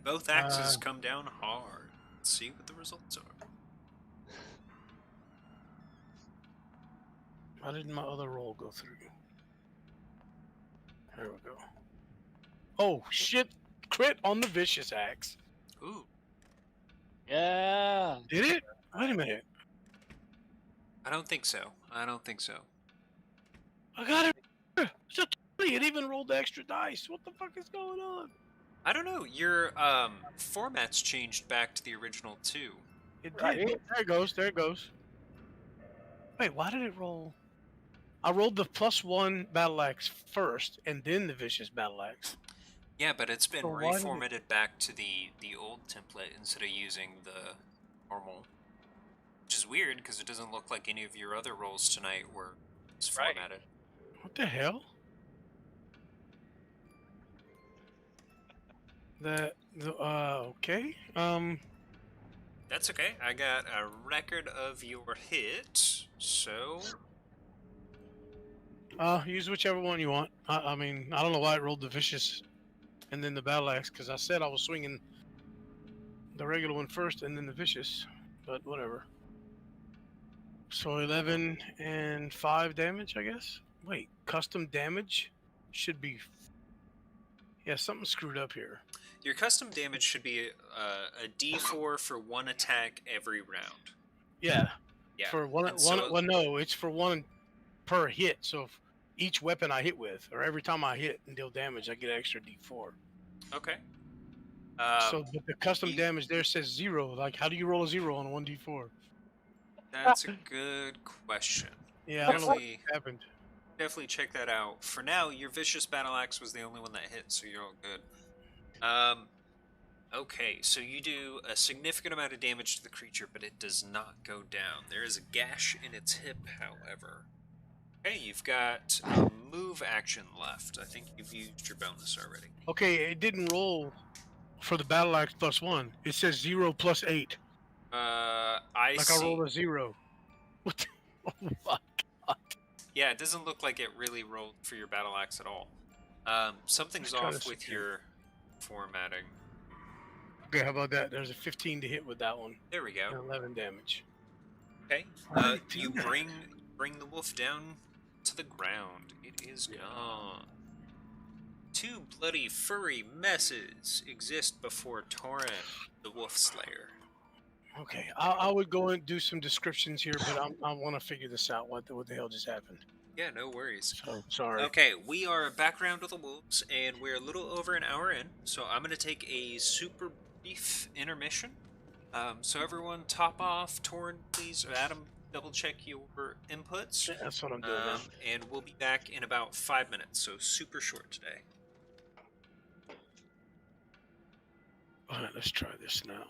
Both axes come down hard. Let's see what the results are. Why didn't my other roll go through? There we go. Oh shit! Crit on the vicious axe. Ooh, Yeah. Did it? Wait a minute. I don't think so. I don't think so. I got it. It's a 20. It even rolled the extra dice. What the fuck is going on? I don't know. Your format's changed back to the original too. It did. Right. There it goes. There it goes. Wait, why did it roll? I rolled the +1 battle axe first, and then the vicious battle axe. Yeah, but it's been So why did it- reformatted back to the old template instead of using the normal. Which is weird because it doesn't look like any of your other rolls tonight were Right. formatted. What the hell? Okay. That's okay. I got a record of your hit, so Use whichever one you want. I mean, I don't know why it rolled the vicious and then the battle axe, because I said I was swinging the regular one first and then the vicious, but whatever. So 11 and 5 damage, I guess. Wait, custom damage should be. Yeah, something screwed up here. your custom damage should be a D4 for one attack every round. Yeah. Yeah. For one, and so- well, no, it's for one per hit. So if each weapon I hit with, or every time I hit and deal damage, I get an extra D4. Okay. So but the custom you- damage there says 0. Like, how do you roll a 0 on a 1D4? That's a good question. Yeah, I don't know what Definitely, happened. definitely check that out. For now, your vicious battle axe was the only one that hit, so you're all good. Okay, so you do a significant amount of damage to the creature, but it does not go down. There is a gash in its hip, however. Okay, you've got a move action left. I think you've used your bonus already. Okay, it didn't roll for the battle axe +1. It says 0 + 8. I Like see. I rolled a 0. What? Oh my god. Yeah, it doesn't look like it really rolled for your battle axe at all. Something's Let's try off this with again. your formatting. Okay, how about that? There's a 15 to hit with that one. There we go. And 11 damage. Okay. Why did it do You that? bring the wolf down to the ground. It is gone. Two bloody furry messes exist before Torin, the wolf slayer. Okay, I would go and do some descriptions here, but I want to figure this out. What the hell just happened? Yeah, no worries. So sorry. Okay, we are back around with the wolves, and we're a little over an hour in, so I'm going to take a super brief intermission. So everyone top off. Torin, please, or Adam, double check your inputs. Yeah, that's what I'm doing. Man. And we'll be back in about 5 minutes, so super short today. All right, let's try this now.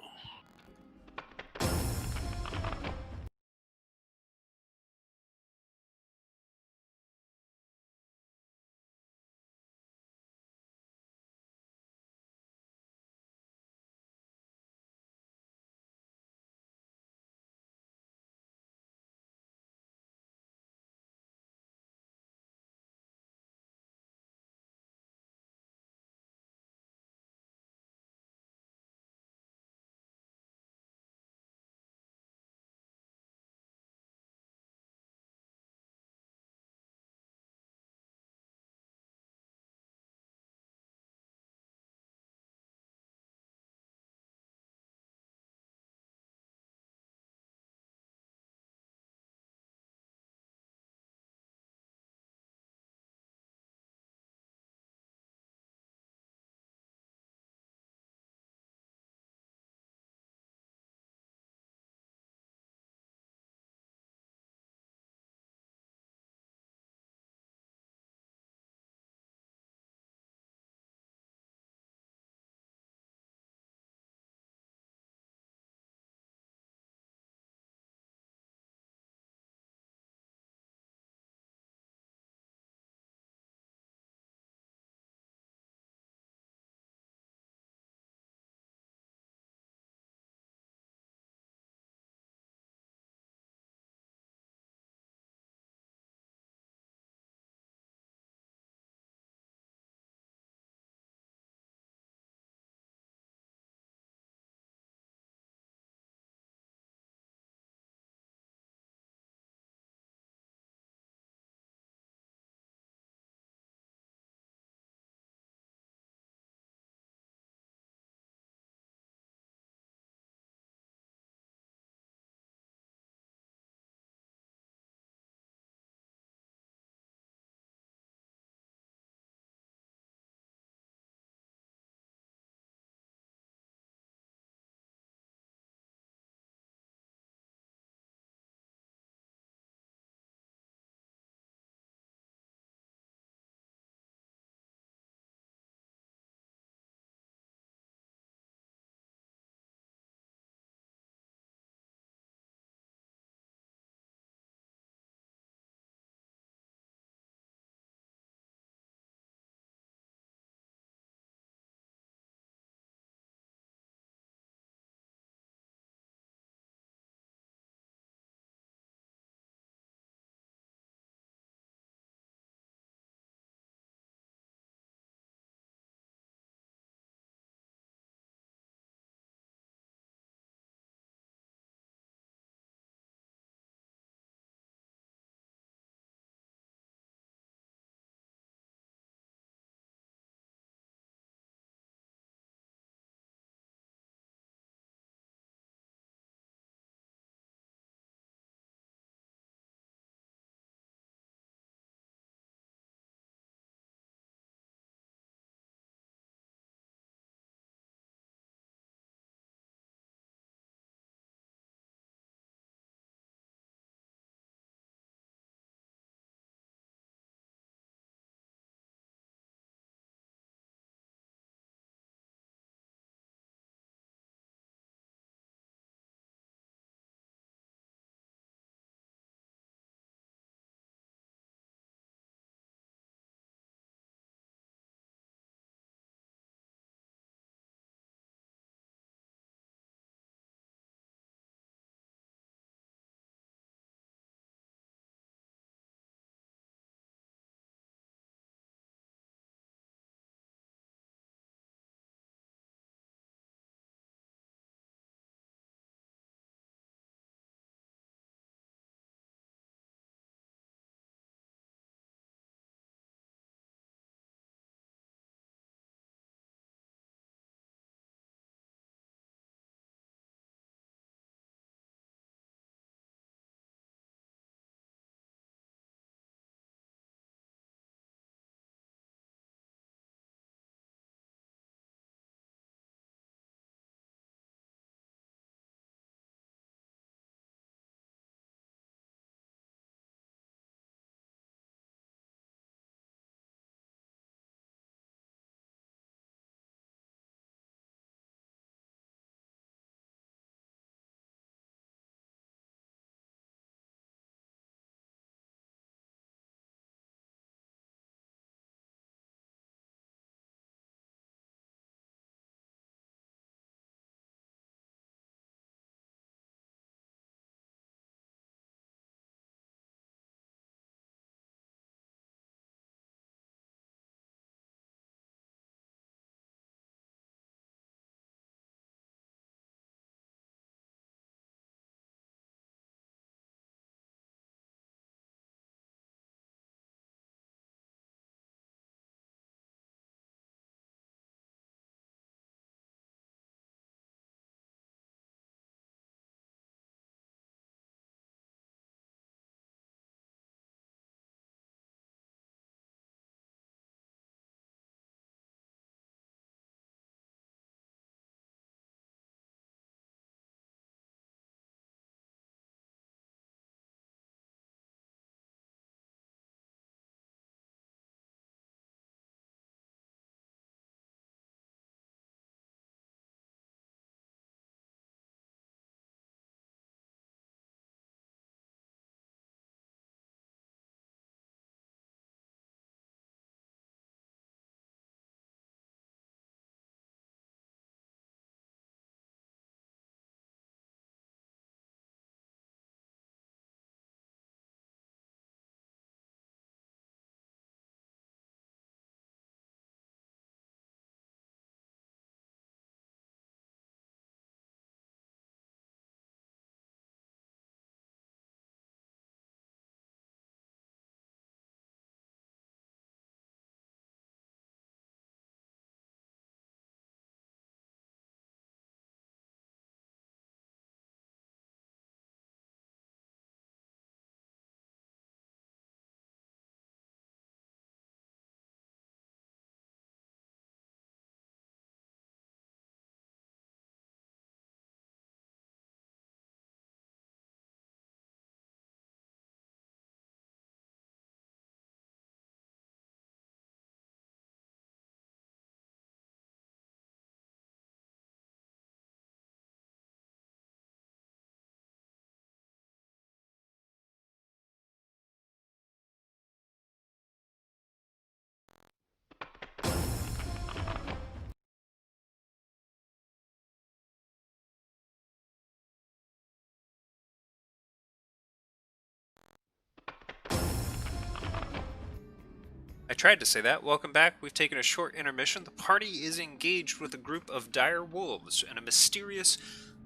I tried to say that. Welcome back. We've taken a short intermission. The party is engaged with a group of dire wolves and a mysterious,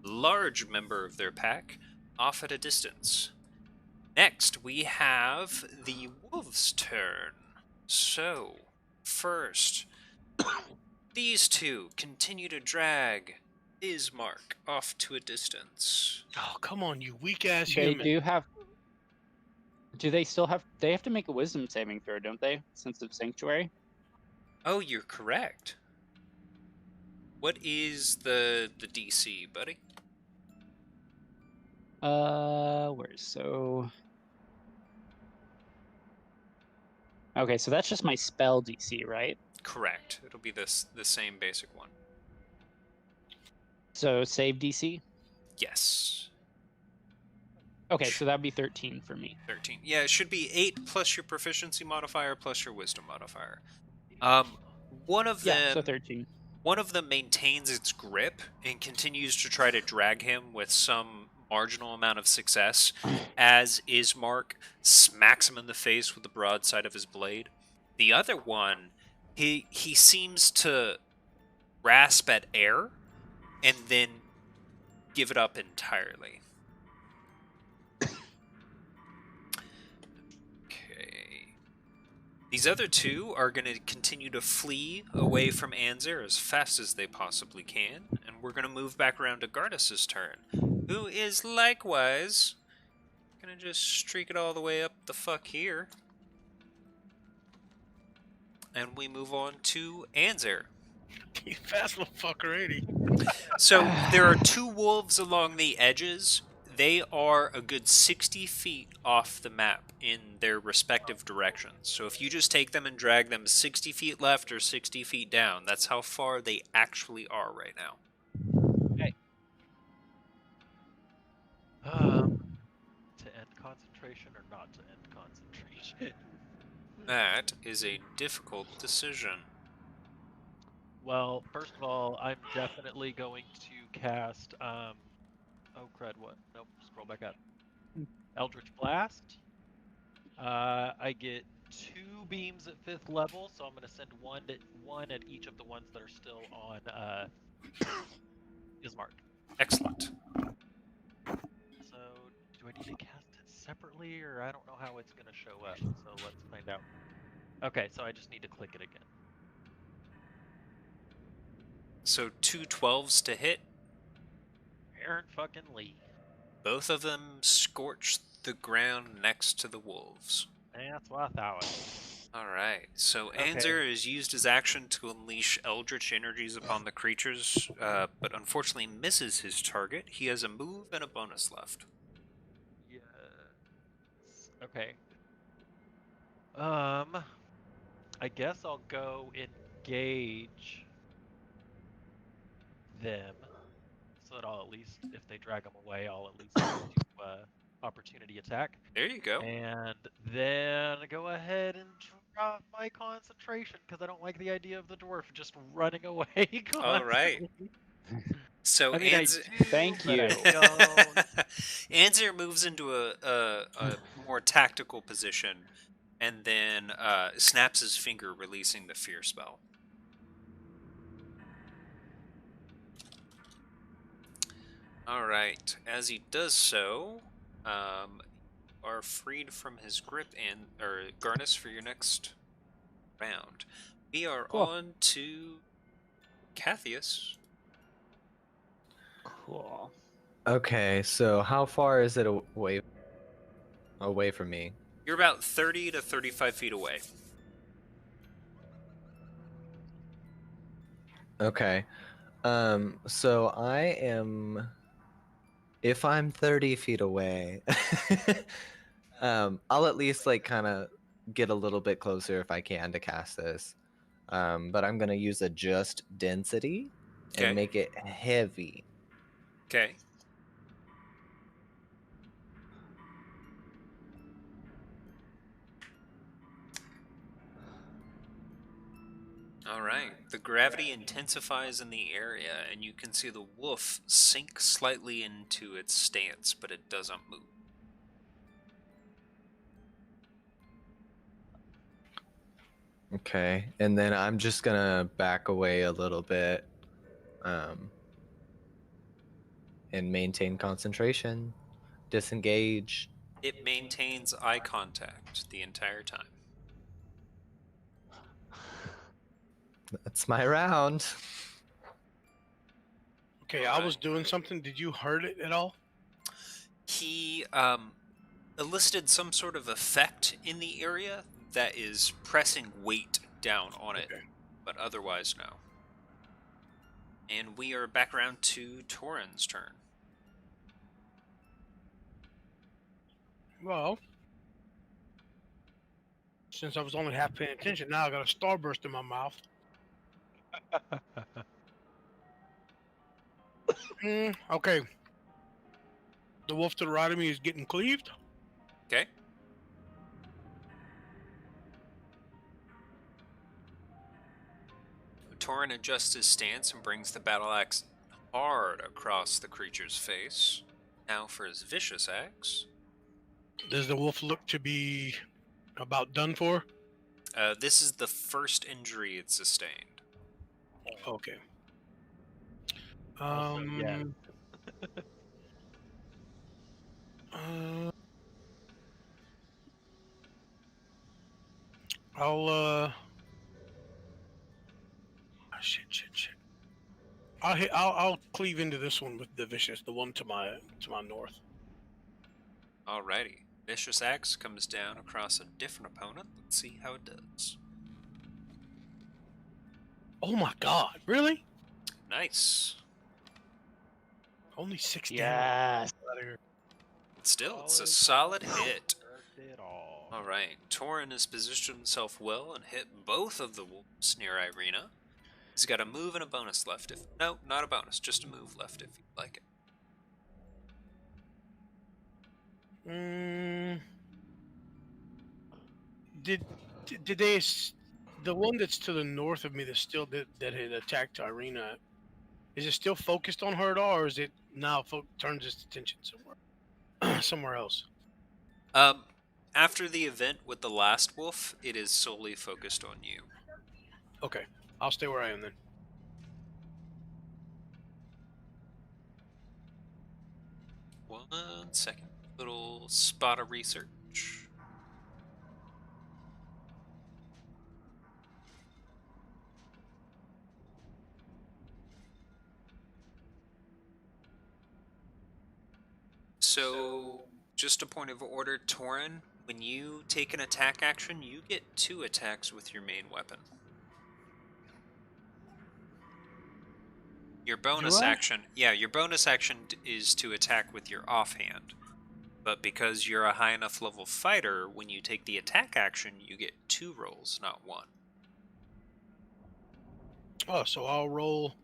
large member of their pack off at a distance. Next, we have the wolves' turn. So, first, these two continue to drag Ismark off to a distance. Oh, come on, you weak ass They human. do have. Do they still have? They have to make a wisdom saving throw, don't they? Since it's sanctuary. Oh, you're correct. What is the DC, buddy? Where's so? Okay, so that's just my spell DC, right? Correct. It'll be the same basic one. So save DC. Yes. Okay, so that'd be 13 for me. 13. Yeah, it should be 8 plus your proficiency modifier plus your wisdom modifier. One of them. Yeah, so 13. One of them maintains its grip and continues to try to drag him with some marginal amount of success as Ismark smacks him in the face with the broadside of his blade. The other one, he seems to grasp at air and then give it up entirely. Okay. These other two are going to continue to flee away from Anzer as fast as they possibly can, and we're going to move back around to Gardas' turn, who is likewise going to just streak it all the way up the fuck here. And we move on to Anzer. You fast little fucker, ain't he? So there are two wolves along the edges. They are a good 60 feet off the map in their respective directions. So if you just take them and drag them 60 feet left or 60 feet down, that's how far they actually are right now. To end concentration or not to end concentration? That is a difficult decision. Well, first of all, I'm definitely going to cast, oh crud, what? Nope, scroll back up. Eldritch Blast. I get 2 beams at 5th level, so I'm going to send one at each of the ones that are still on, Ismark. Excellent. So, do I need to cast it separately, or I don't know how it's going to show up, so let's find out. Okay, so I just need to click it again. So 2 12s to hit. Aaron fucking Lee. Both of them scorch the ground next to the wolves. That's what I thought. Alright, so Okay. Anzer has used his action to unleash eldritch energies upon the creatures, but unfortunately misses his target. He has a move and a bonus left. Yes. Okay. I guess I'll go engage them, so that I'll at least, if they drag them away, I'll at least do opportunity attack. There you go. And then go ahead and drop my concentration, because I don't like the idea of the dwarf just running away constantly. All right. So I mean, I Anzer... do, Thank but you. I don't. Anzer moves into a more tactical position and then snaps his finger, releasing the fear spell. Alright, as he does so, are freed from his grip and Garnis for your next round. We are Cool. on to Cathius. Cool. Okay, so how far is it away from me? You're about 30 to 35 feet away. Okay. So I am, if I'm 30 feet away, I'll at least like kind of get a little bit closer if I can to cast this. But I'm gonna use adjust density Okay. and make it heavy. Okay. Alright, the gravity intensifies in the area, and you can see the wolf sink slightly into its stance, but it doesn't move. Okay, and then I'm just gonna back away a little bit, and maintain concentration. Disengage. It maintains eye contact the entire time. That's my round. Okay, I was doing something. Did you hurt it at all? He elicited some sort of effect in the area that is pressing weight down on it, Okay. but otherwise no. And we are back around to Torin's turn. Well, since I was only half paying attention, now I got a starburst in my mouth. Okay. The wolf to the right of me is getting cleaved. Okay. Torin adjusts his stance and brings the battle axe hard across the creature's face. Now for his vicious axe. Does the wolf look to be about done for? This is the first injury it sustained. Okay. Also, yeah. I'll shit. I'll cleave into this one with the vicious, the one to my north. Alrighty. Vicious axe comes down across a different opponent. Let's see how it does. Oh my god, really? Nice. Only 6 damage. Yes. Out of here. Still, it's a solid hit. Alright, Torin has positioned himself well and hit both of the wolves near Irina. He's got a move and a bonus left. No, not a bonus, just a move left if you'd like it. Did they the one that's to the north of me that still that had attacked Irina? Is it still focused on her at all, or is it now turns its attention somewhere else? After the event with the last wolf, it is solely focused on you. Okay, I'll stay where I am then. One second. Little spot of research. So, just a point of order, Torin, when you take an attack action, you get 2 attacks with your main weapon. Your bonus action, your bonus action is to attack with your offhand. But because you're a high enough level fighter, when you take the attack action, you get 2 rolls, not 1. Oh, so I'll roll.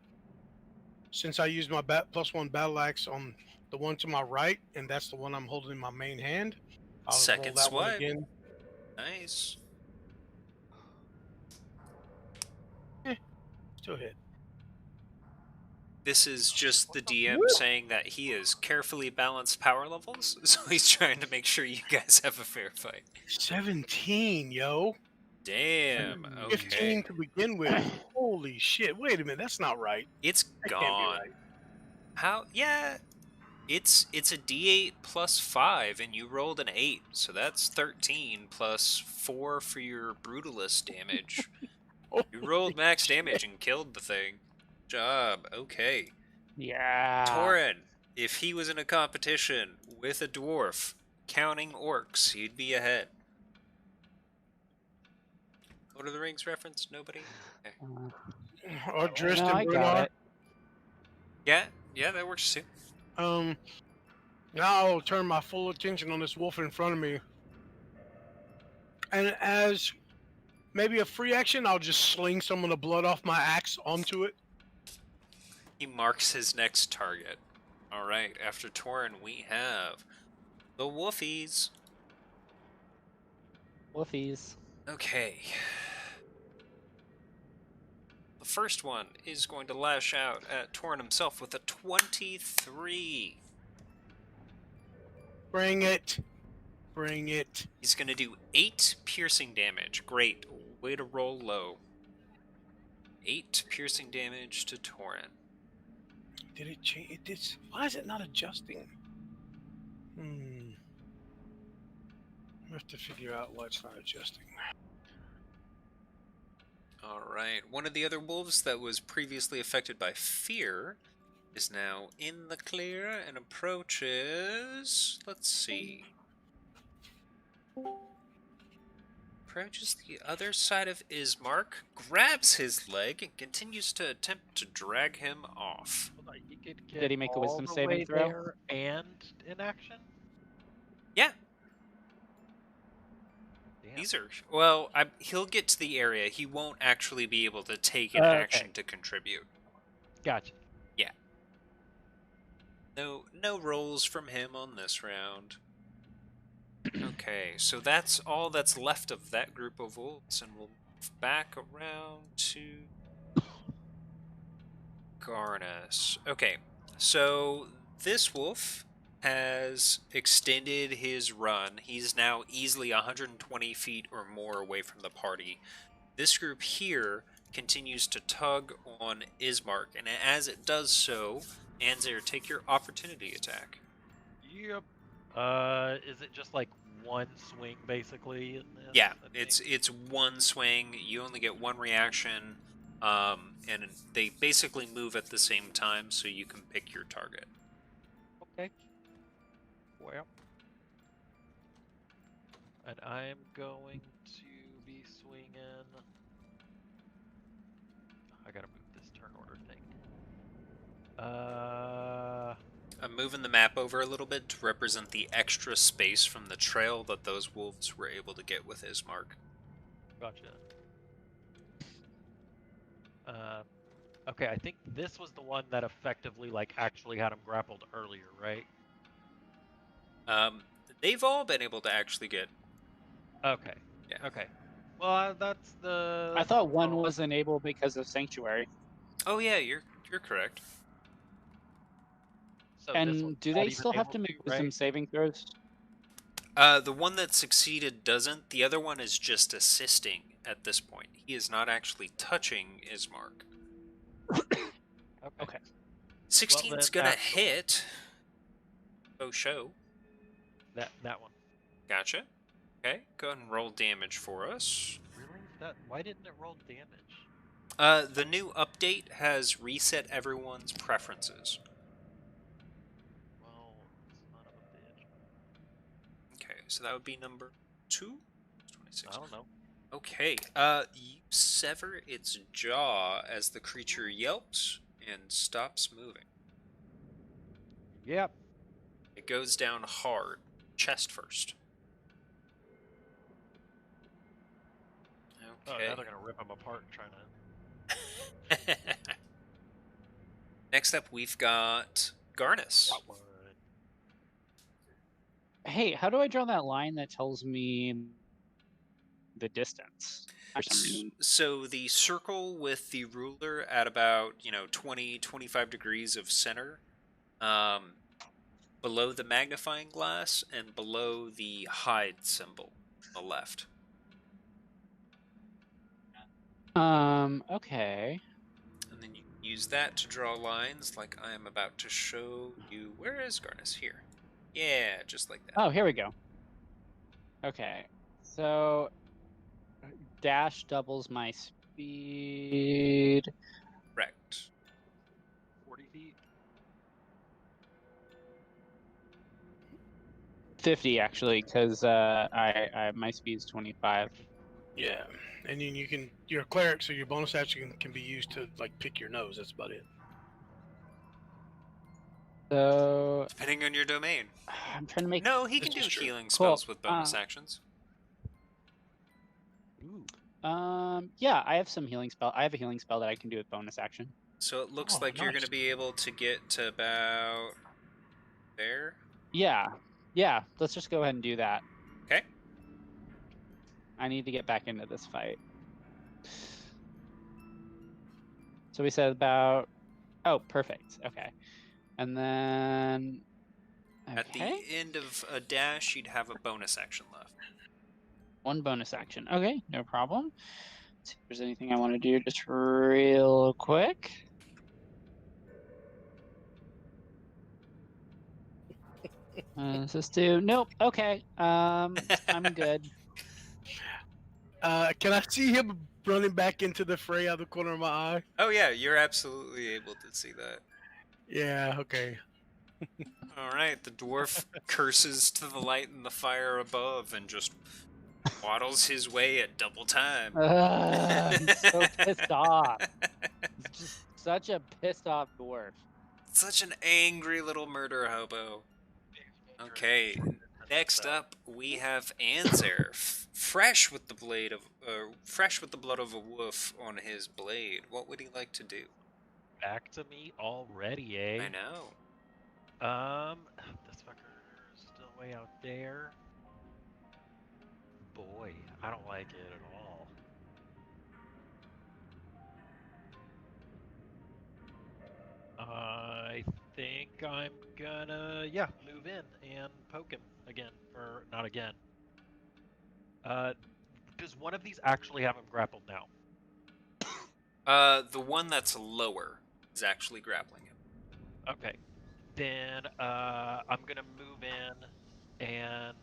Since I used my +1 battle axe on the one to my right, and that's the one I'm holding in my main hand, I'll Second roll that one swipe. again. Nice. Still hit. This is just the DM saying that he is carefully balanced power levels, so he's trying to make sure you guys have a fair fight. 17, yo. Damn, 15 okay. to begin with. Holy shit. Wait a minute, that's not right. It's That can't be gone. right. How? Yeah. It's a d8 plus 5, and you rolled an 8, so that's 13 plus 4 for your brutalist damage. You rolled max damage and killed the thing. Good job. Okay. Yeah. Torin, if he was in a competition with a dwarf, counting orcs, he'd be ahead. Lord of the Rings reference? Nobody? Okay. Or Drist No, I and got Brunar. it. Yeah, that works too. Now I'll turn my full attention on this wolf in front of me. And as maybe a free action, I'll just sling some of the blood off my axe onto it. He marks his next target. Alright, after Torin, we have the Wolfies. Wolfies. Okay. The first one is going to lash out at Torin himself with a 23. Bring it. Bring it. He's going to do 8 piercing damage. Great. Way to roll low. 8 piercing damage to Torin. Did it change? It did. Why is it not adjusting? I have to figure out why it's not adjusting. Alright, one of the other wolves that was previously affected by fear is now in the clear and approaches... Let's see. Approaches the other side of Ismark, grabs his leg, and continues to attempt to drag him off. Hold on, you could get Did he make a all wisdom the saving way throw? there and in action? Yeah, Damn. these are... Well, he'll get to the area. He won't actually be able to take an Okay. action to contribute. Gotcha. No rolls from him on this round. Okay, so that's all that's left of that group of wolves, and we'll move back around to Garnus. Okay, so this wolf has extended his run. He's now easily 120 feet or more away from the party. This group here continues to tug on Ismark, and as it does so, Anzir, take your opportunity attack. Yep. Is it just like one swing basically? In this, Yeah, I think? it's one swing. You only get one reaction, and they basically move at the same time, so you can pick your target. Okay. Well. And I'm going to be swinging. I gotta move this turn order thing. I'm moving the map over a little bit to represent the extra space from the trail that those wolves were able to get with Ismark. Gotcha. Okay, I think this was the one that effectively, like, actually had him grappled earlier, right? They've all been able to actually get... Okay. Yeah. Okay. Well, that's the... I thought one wasn't able because of Sanctuary. Oh yeah, you're correct. So this one's And do not they even still have able to make wisdom right? saving throws? The one that succeeded doesn't. The other one is just assisting at this point. He is not actually touching Ismark. Okay. 16's then gonna that's the one. hit. Oh, show. That one. Gotcha. Okay, go ahead and roll damage for us. Really? Why didn't it roll damage? The new update has reset everyone's preferences. Well, son of a bitch. Okay, so that would be number 2? 26. I don't know. Okay, you sever its jaw as the creature yelps and stops moving. Yep. It goes down hard, chest first. Oh, Okay. now they're gonna rip them apart trying to... Next up, we've got Garnus. That one. Hey, how do I draw that line that tells me the distance? For some reason. So the circle with the ruler at about 20-25 degrees of center, below the magnifying glass and below the hide symbol on the left. Okay. And then you use that to draw lines like I am about to show you. Where is Garnus? Here. Yeah, just like that. Oh, here we go. Okay. So dash doubles my speed. Correct. 40 feet? 50 actually, because I my speed's 25. Yeah, and then you're a cleric, so your bonus action can be used to like pick your nose. That's about it. So Depending on your domain. I'm trying to make. No, he can This do is true. healing Cool. spells with bonus actions. Ooh. Yeah, I have some healing spell. I have a healing spell that I can do with bonus action. So it looks Oh, like you're nice. going to be able to get to about there. Yeah. Let's just go ahead and do that. Okay. I need to get back into this fight. So we said about. Oh, perfect. Okay, and then. At the Okay. end of a dash, you'd have a bonus action left. One bonus action. Okay, no problem. Let's see if there's anything I want to do just real quick. Does this do? Nope. Okay. I'm good. Can I see him running back into the fray out of the corner of my eye? Oh yeah, you're absolutely able to see that. Yeah, okay. All right, the dwarf curses to the light and the fire above and just waddles his way at double time. I'm so pissed off. It's just such a pissed off dwarf. Such an angry little murder hobo. Okay, next up we have Anzer, fresh with the fresh with the blood of a wolf on his blade. What would he like to do? Back to me already, eh? I know. This fucker's still way out there. Boy, I don't like it at all. I think I'm gonna, move in and poke him again. Or, not again. Does one of these actually have him grappled now? The one that's lower is actually grappling him. Okay. Then, I'm gonna move in and,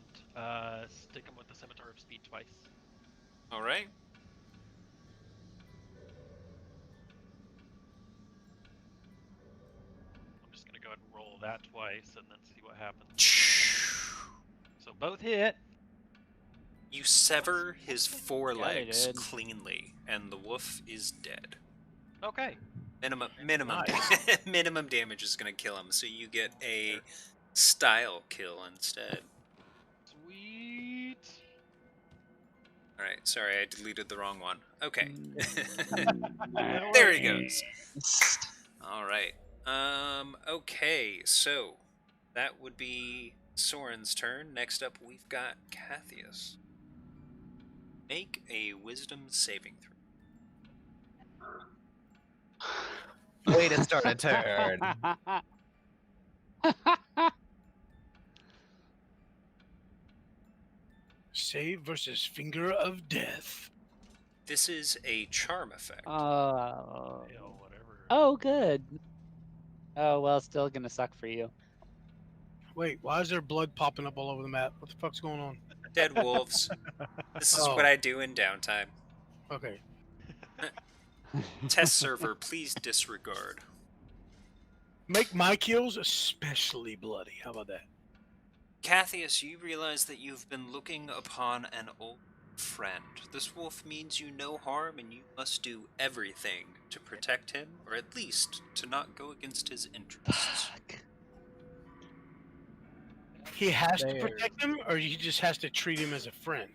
stick him with the Scimitar of Speed twice. All right. I'm just gonna go ahead and roll that twice and then see what happens. So both hit. You sever his forelegs did. cleanly, and the wolf is dead. Okay. Minimum Nice. minimum damage is gonna kill him, so you get a style kill instead. Sweet. All right, sorry, I deleted the wrong one. Okay, Alright. there he goes. All right. Okay, so that would be Soren's turn. Next up, we've got Cathius. Make a Wisdom saving throw. Way to start a turn. Save versus Finger of Death. This is a charm effect. Oh. Hell, whatever. Oh, good. Oh, well, still gonna suck for you. Wait, why is there blood popping up all over the map? What the fuck's going on? Dead wolves. This is Oh. what I do in downtime. Okay. Test server, please disregard. Make my kills especially bloody. How about that? Cathius, you realize that you've been looking upon an old friend. This wolf means you no harm, and you must do everything to protect him, or at least to not go against his interests. He has to There. protect him, or he just has to treat him as a friend?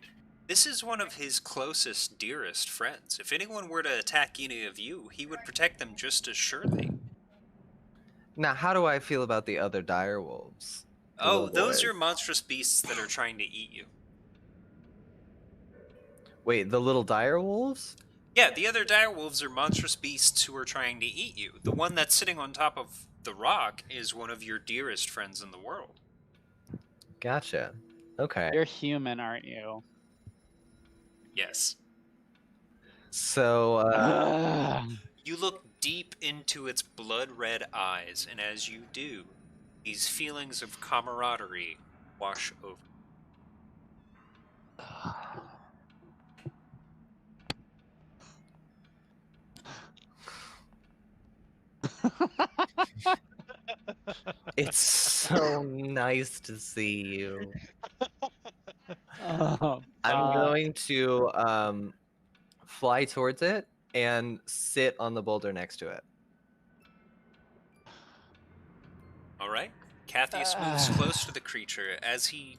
This is one of his closest, dearest friends. If anyone were to attack any of you, he would protect them just as surely. Now, how do I feel about the other dire wolves? The Oh, little those boys. are monstrous beasts that are trying to eat you. Wait, the little dire wolves? Yeah, the other dire wolves are monstrous beasts who are trying to eat you. The one that's sitting on top of the rock is one of your dearest friends in the world. Gotcha. Okay. You're human, aren't you? Yes. So, You look deep into its blood-red eyes, and as you do, these feelings of camaraderie wash over. it's so nice to see you. Oh, I'm going to fly towards it and sit on the boulder next to it. Alright? Cathius moves close to the creature. As he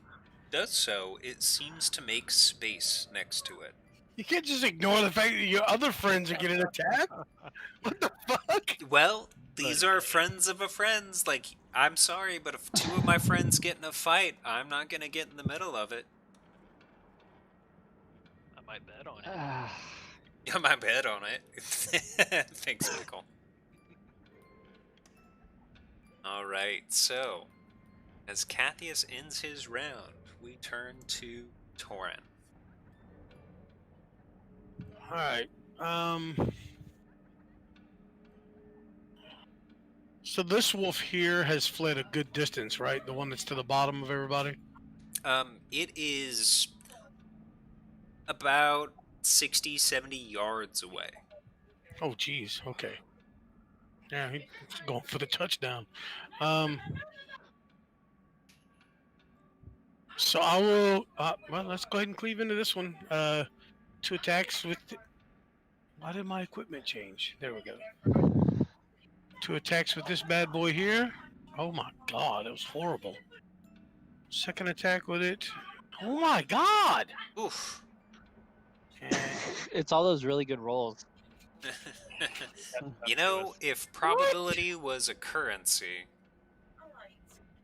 does so, it seems to make space next to it. You can't just ignore the fact that your other friends are getting attacked. What the fuck? Well, these are friends of a friend's. Like, I'm sorry, but if two of my friends get in a fight, I'm not gonna get in the middle of it. I might bet on it. Yeah, my bet on it. Thanks, Michael. Alright, so, as Cathius ends his round, we turn to Torin. All right. So this wolf here has fled a good distance, right? The one that's to the bottom of everybody. It is about 60, 70 yards away. Oh, geez. Okay. Yeah, he's going for the touchdown. Um. So I will. Well, let's go ahead and cleave into this one. 2 attacks with. Why did my equipment change? There we go. 2 attacks with this bad boy here. Oh my god, that was horrible. Second attack with it. Oh my god! Oof. And It's all those really good rolls. You know, if probability was a currency,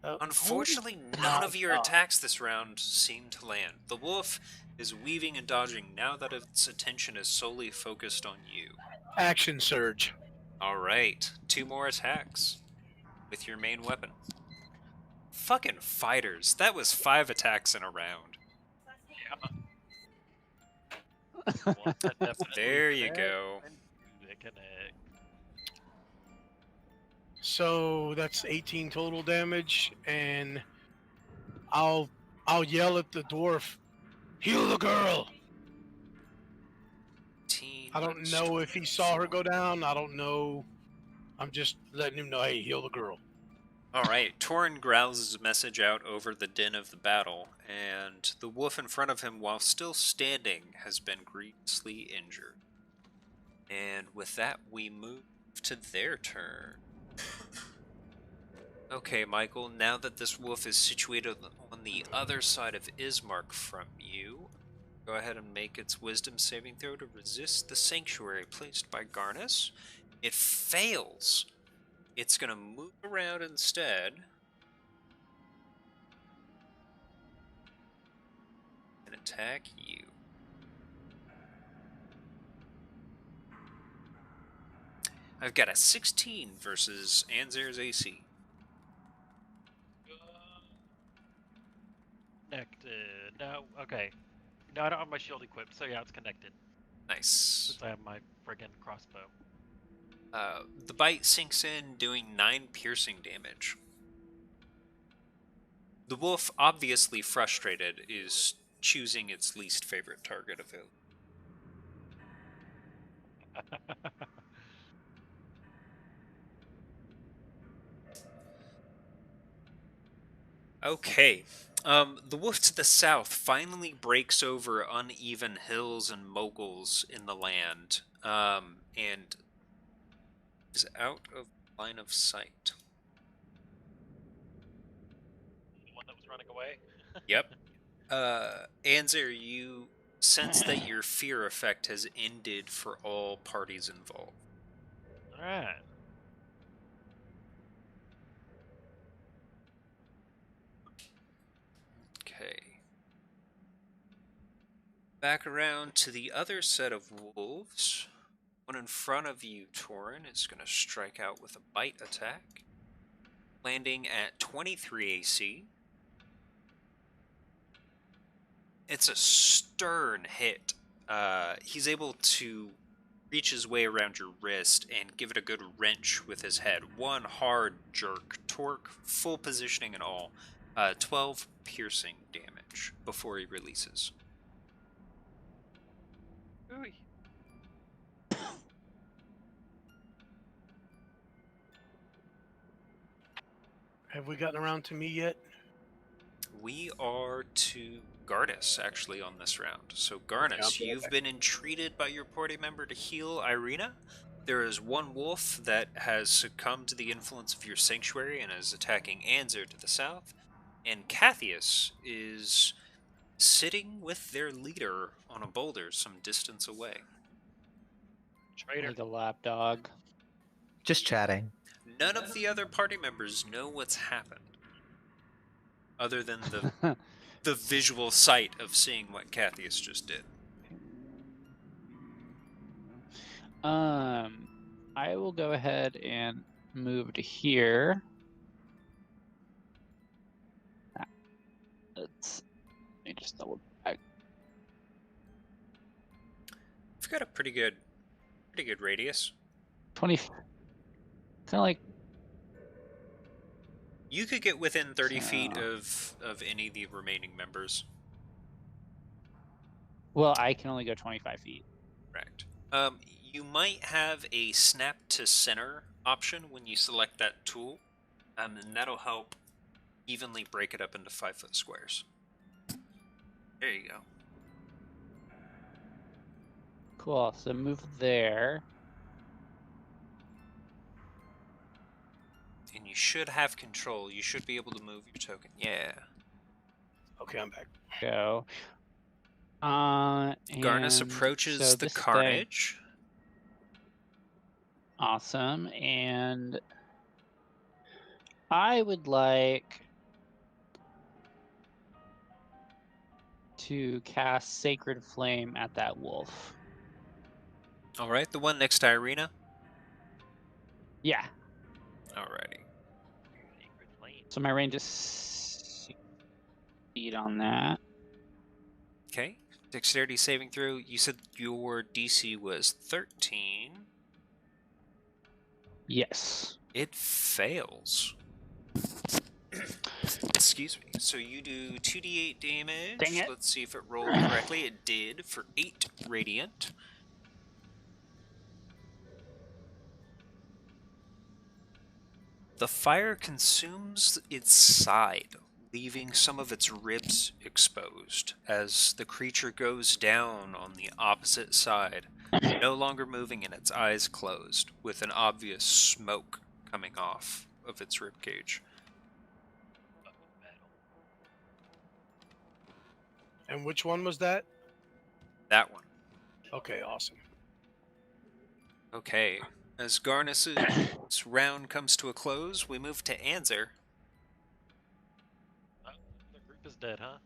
unfortunately, none of your attacks this round seem to land. The wolf is weaving and dodging now that its attention is solely focused on you. action surge. Alright, 2 more attacks with your main weapon. Fucking fighters. That was 5 attacks in a round. One that definitely There you fed go. into the connect. So that's 18 total damage, and I'll yell at the dwarf, heal the girl. 18 I don't know if he saw her go down. I don't know. I'm just letting him know, hey, heal the girl. Alright, Torin growls his message out over the din of the battle, and the wolf in front of him, while still standing, has been grievously injured. And with that, we move to their turn. Okay, Michael, now that this wolf is situated on the other side of Ismark from you, go ahead and make its wisdom saving throw to resist the sanctuary placed by Garnus. It fails. It's going to move around instead and attack you. I've got a 16 versus Anzer's AC. Connected. No, okay. No, I don't have my shield equipped, so yeah, it's connected. Nice. Since I have my friggin' crossbow. The bite sinks in, doing 9 piercing damage. The wolf, obviously frustrated, is choosing its least favorite target available. Okay. The wolf to the south finally breaks over uneven hills and moguls in the land, and is out of line of sight. The one that was running away? Yep. Anzer, you sense that your fear effect has ended for all parties involved. Alright. Okay. Back around to the other set of wolves. One in front of you, Torin, is going to strike out with a bite attack, landing at 23 AC. It's a stern hit. He's able to reach his way around your wrist and give it a good wrench with his head. One hard jerk, torque, full positioning and all. 12 piercing damage before he releases. Ooh. Have we gotten around to me yet? We are to Gardas, actually, on this round. So, Gardas, you've been entreated by your party member to heal Irina. There is one wolf that has succumbed to the influence of your sanctuary and is attacking Anzer to the south. And Cathius is sitting with their leader on a boulder some distance away. Traitor. Like a lapdog. Just chatting. None of the other party members know what's happened, other than the visual sight of seeing what Cathius just did. I will go ahead and move to here. Let me just double check. You've got a pretty good radius. 20. Kind of like. You could get within 30 feet So- of any of the remaining members. Well, I can only go 25 feet. Correct. You might have a snap to center option when you select that tool, and that'll help evenly break it up into 5-foot squares. There you go. Cool. So move there. And you should have control. You should be able to move your token. Yeah. Okay, I'm back. Go. Garnus And approaches so the this thing- carnage. Awesome. And I would like to cast Sacred Flame at that wolf. All right, the one next to Irina. Yeah. Alrighty. Sacred Flame. So my range is 6 feet on that. Okay. Dexterity saving throw. You said your DC was 13. Yes. It fails. Excuse me. So you do 2d8 damage. Dang it. Let's see if it rolled correctly. It did for 8 radiant. The fire consumes its side, leaving some of its ribs exposed as the creature goes down on the opposite side, no longer moving and its eyes closed, with an obvious smoke coming off of its ribcage. And which one was that? That one. Okay, awesome. Okay. As Garnus's round comes to a close, we move to Anzer. The group is dead, huh?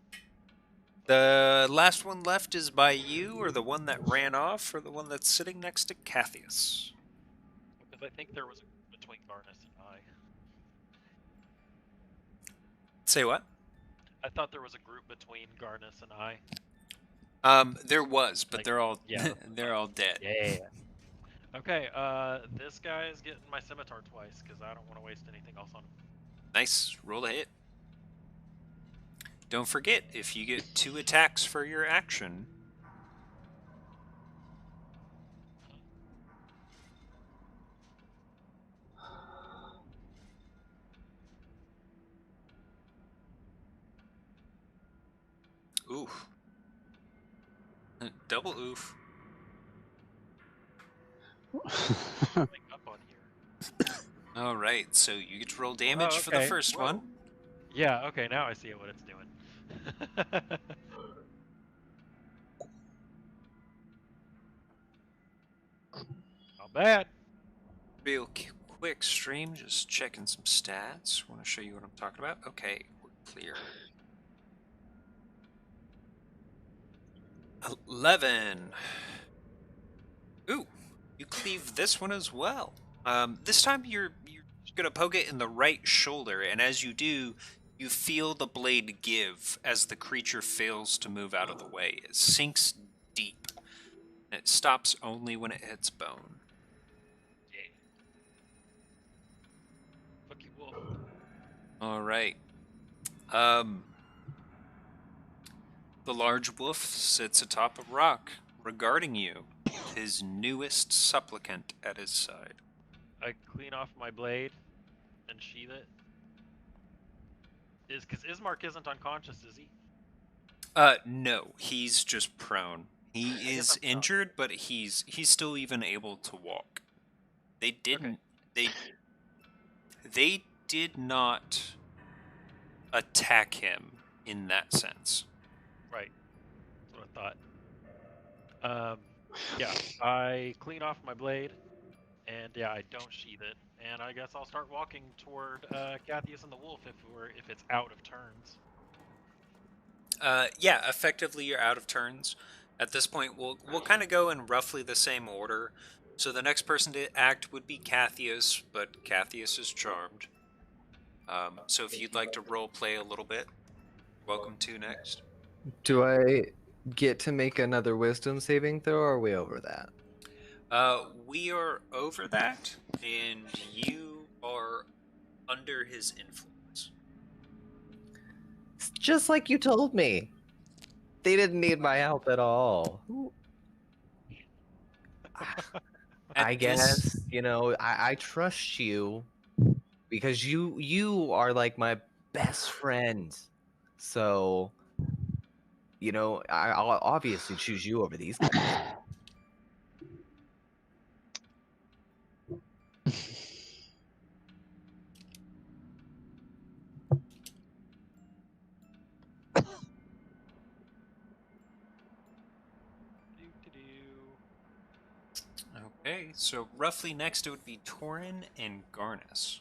The last one left is by you, or the one that ran off, or the one that's sitting next to Cathius. Because I think there was a group between Garnus and I. Say what? I thought there was a group between Garnus and I. There was, but Like, they're all yeah. they're all dead. Yeah. Okay, this guy's getting my scimitar twice because I don't want to waste anything else on him. Nice, roll a hit. Don't forget, if you get 2 attacks for your action, oof. Double oof. Like up on here. Alright, so you get to roll damage for the okay. first Whoa. one. Yeah, okay, now I see what it's doing. Not bad. Real quick stream, just checking some stats. Want to show you what I'm talking about? Okay, we're clear. 11. Ooh, you cleave this one as well. This time you're gonna poke it in the right shoulder, and as you do, you feel the blade give as the creature fails to move out of the way. It sinks deep, and it stops only when it hits bone. Yeah. Fuck you, wolf. All right. The large wolf sits atop a rock, regarding you, his newest supplicant at his side. I clean off my blade and sheath it. Because Ismark isn't unconscious, is he? No, he's just prone. He is I'm injured, but he's still even able to walk. They didn't. They did not attack him in that sense. Right. That's what I thought. Yeah, I clean off my blade, and yeah, I don't sheath it, and I guess I'll start walking toward Cathius and the wolf if it's out of turns. Yeah, effectively you're out of turns. At this point, we'll kind of go in roughly the same order. So the next person to act would be Cathius, but Cathius is charmed. So if you'd like to role play a little bit, welcome to next. Do I get to make another wisdom saving throw, or are we over that? We are over that, and you are under his influence. It's just like you told me. They didn't need my help at all. I At guess, this, I trust you because you are like my best friend. So, I'll obviously choose you over these guys. okay, so roughly next it would be Torin and Garnus.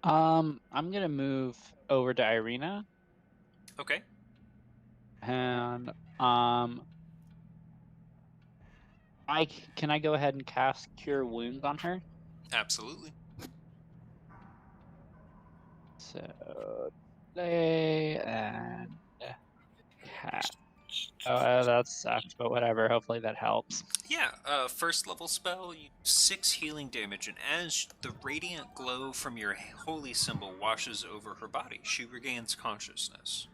I'm gonna move over to Irina, Okay. and can I go ahead and cast Cure Wounds on her? Absolutely. So play and cast. That sucks, but whatever. Hopefully that helps. Yeah, first level spell, you 6 healing damage, and as the radiant glow from your holy symbol washes over her body, she regains consciousness.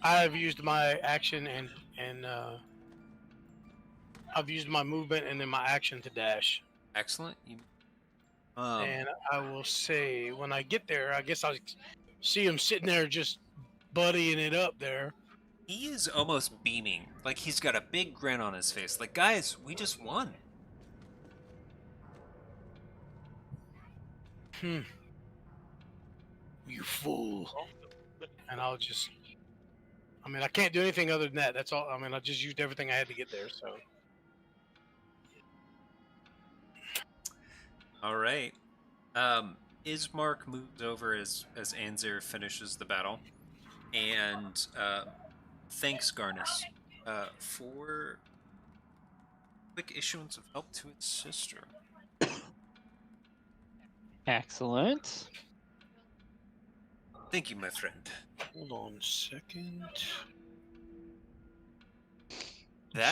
I've used my action and I've used my movement and then my action to dash. Excellent. And I will say when I get there, I guess I see him sitting there just buddying it up there. He is almost beaming. Like he's got a big grin on his face. Like, guys, we just won. You fool. And I'll just I can't do anything other than that. That's all. I just used everything I had to get there, so. All right. Ismark moves over as Anzir finishes the battle, and thanks Garnus for quick issuance of help to its sister. Excellent. Thank you, my friend. Hold on a second.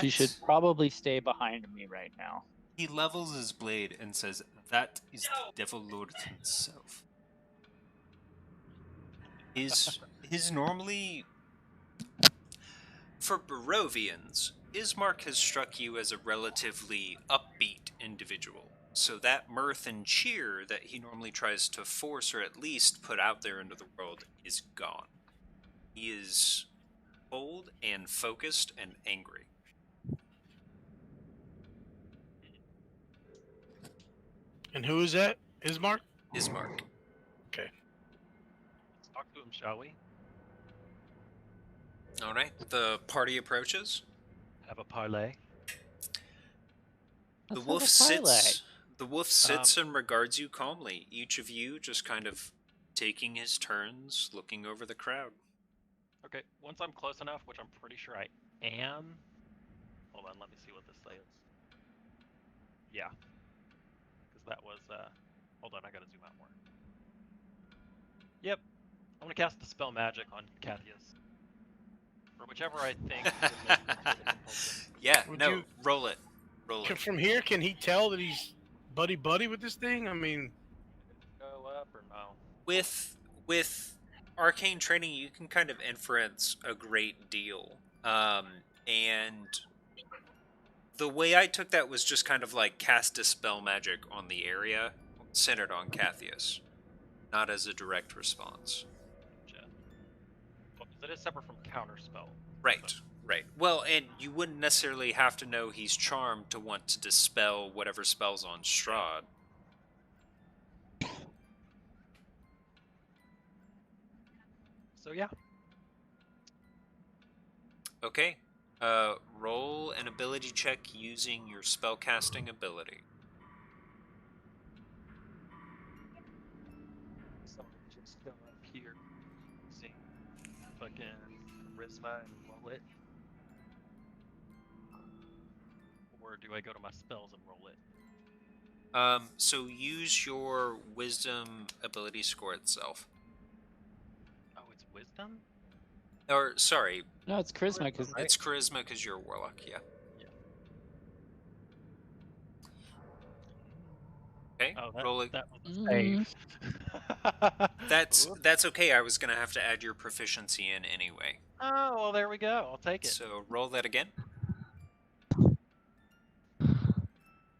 She should probably stay behind me right now. He levels his blade and says, "That is the Devil Lord himself." His normally, for Barovians, Ismark has struck you as a relatively upbeat individual. So that mirth and cheer that he normally tries to force or at least put out there into the world is gone. He is cold and focused and angry. And who is that? Ismark? Ismark. Okay. Let's talk to him, shall we? All right. The party approaches. Have a parlay. The Let's wolf have a parlay. sits. The wolf sits and regards you calmly. Each of you just kind of taking his turns, looking over the crowd. Okay, once I'm close enough, which I'm pretty sure I am. Hold on, let me see what this says. Yeah. Because that was, hold on, I gotta zoom out more. Yep. I'm gonna cast Dispel Magic on Cathius. Or whichever I think would make the compulsion. Yeah, Would no, you- roll it. Roll it. From here, can he tell that he's buddy with this thing? Go up or no? With arcane training, you can kind of inference a great deal. And the way I took that was just kind of like cast Dispel Magic on the area, centered on Cathius, not as a direct response. Gotcha. Well, 'cause it is separate from Counterspell. Right, So, right. Well, and you wouldn't necessarily have to know he's charmed to want to dispel whatever spell's on Strahd. so yeah. Okay. Roll an ability check using your spellcasting ability. So just go up here, see, fucking charisma and roll it. Or do I go to my spells and roll it? So use your wisdom ability score itself. Oh, it's wisdom? Or, sorry, No, it's charisma because Right. it's charisma because you're a warlock, yeah. Okay, Oh, roll it. that was a save. Oops. That's okay, I was gonna have to add your proficiency in anyway. Oh, well, there we go. I'll take it. So roll that again.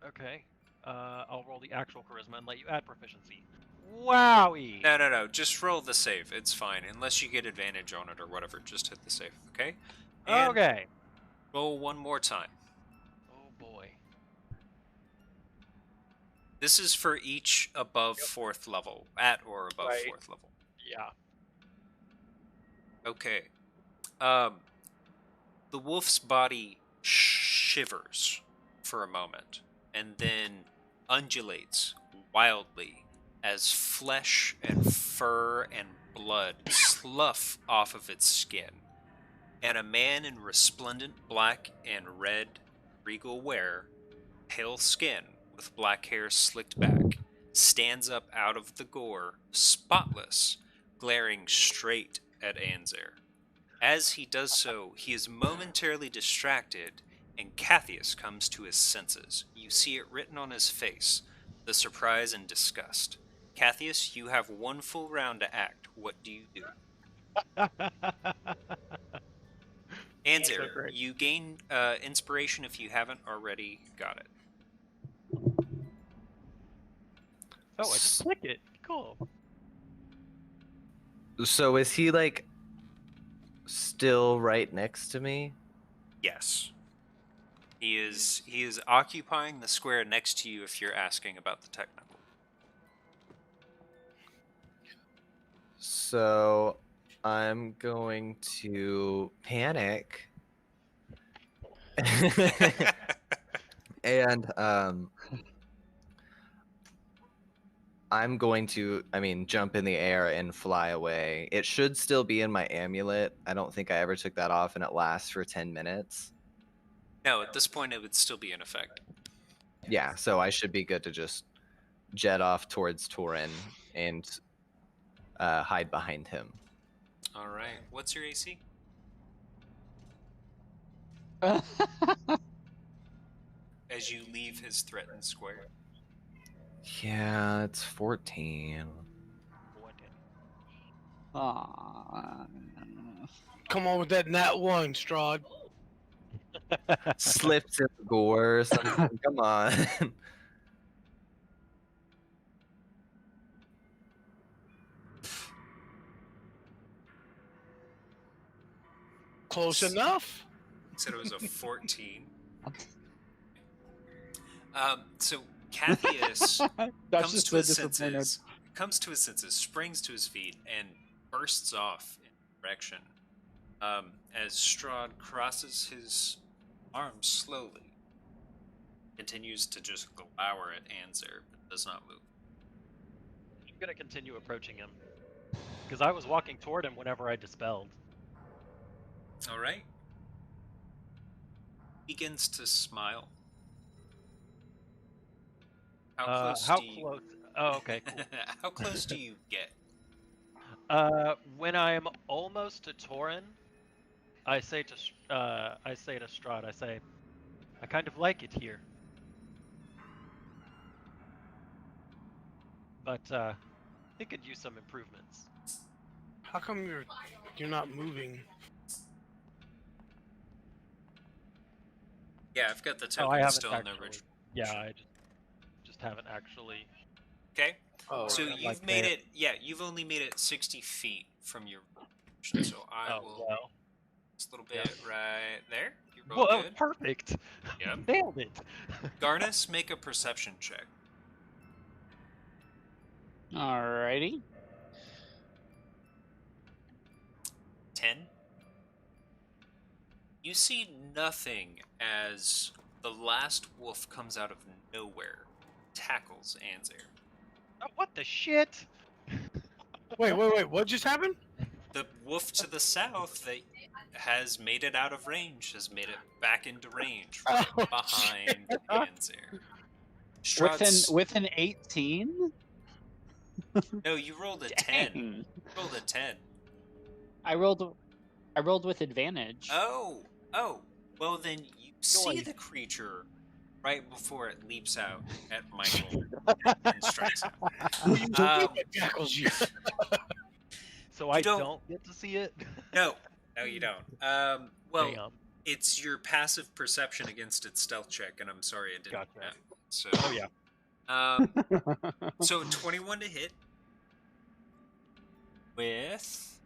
Okay. I'll roll the actual charisma and let you add proficiency. Wowie! No, just roll the save, it's fine. Unless you get advantage on it or whatever, just hit the save, okay? And Okay. roll one more time. Oh boy. This is for each above 4th level, at or above Right. 4th level. Yeah. Okay. The wolf's body shivers for a moment and then undulates wildly as flesh and fur and blood slough off of its skin, and a man in resplendent black and red regal wear, pale skin with black hair slicked back, stands up out of the gore, spotless, glaring straight at Anzer. As he does so, he is momentarily distracted, and Cathius comes to his senses. You see it written on his face, the surprise and disgust. Cathius, you have one full round to act. What do you do? Anzer, great. you gain inspiration if you haven't already got it. Oh, I just click it. Cool. So is he like still right next to me? Yes. He is occupying the square next to you if you're asking about the technical. So I'm going to panic. And I'm going to, jump in the air and fly away. It should still be in my amulet. I don't think I ever took that off, and it lasts for 10 minutes. No, at this point it would still be in effect. Yeah, so I should be good to just jet off towards Torin and hide behind him. All right. What's your AC? As you leave his threatened square. Yeah, it's 14. Aw. Come on with that nat 1, Strahd. Slips in the gore or something. Come on. Close enough. Said it was a 14. So Cathius That's comes just to so his disappointed. senses, springs to his feet, and bursts off in direction. As Strahd crosses his arms slowly, continues to just glower at Anzer, but does not move. I'm gonna continue approaching him. Because I was walking toward him whenever I dispelled. All right. Begins to smile. How close do you... close? Oh, okay, cool. How close do you get? When I'm almost to Torin, I say to Strahd, I kind of like it here. But it could use some improvements. How come you're not moving? Yeah, I've got the Oh, I token haven't still in actually. the original. Yeah, I just haven't actually. Okay. Oh, So I'm you've like made there. it. Yeah, you've only made it 60 feet from your position. So I Oh will. well. Just a little bit right there. You're both Whoa, good. perfect. Yep. Nailed it. Garnus, make a perception check. Alrighty. 10. You see nothing as the last wolf comes out of nowhere, tackles Anzer. Oh, what the shit? wait. What just happened? The wolf to the south that has made it out of range has made it back into range right Oh, behind Anzer. Strahd's... With an 18? No, you rolled a 10. Dang. You rolled a 10. I rolled with advantage. Oh, well then you see Noise. the creature right before it leaps out at Michael and strikes him. What jackals you? So I don't- don't get to see it? No, you don't. Well, Damn. it's your passive perception against its stealth check, and I'm sorry it didn't. Gotcha. Happen. So, Oh, yeah. so 21 to hit with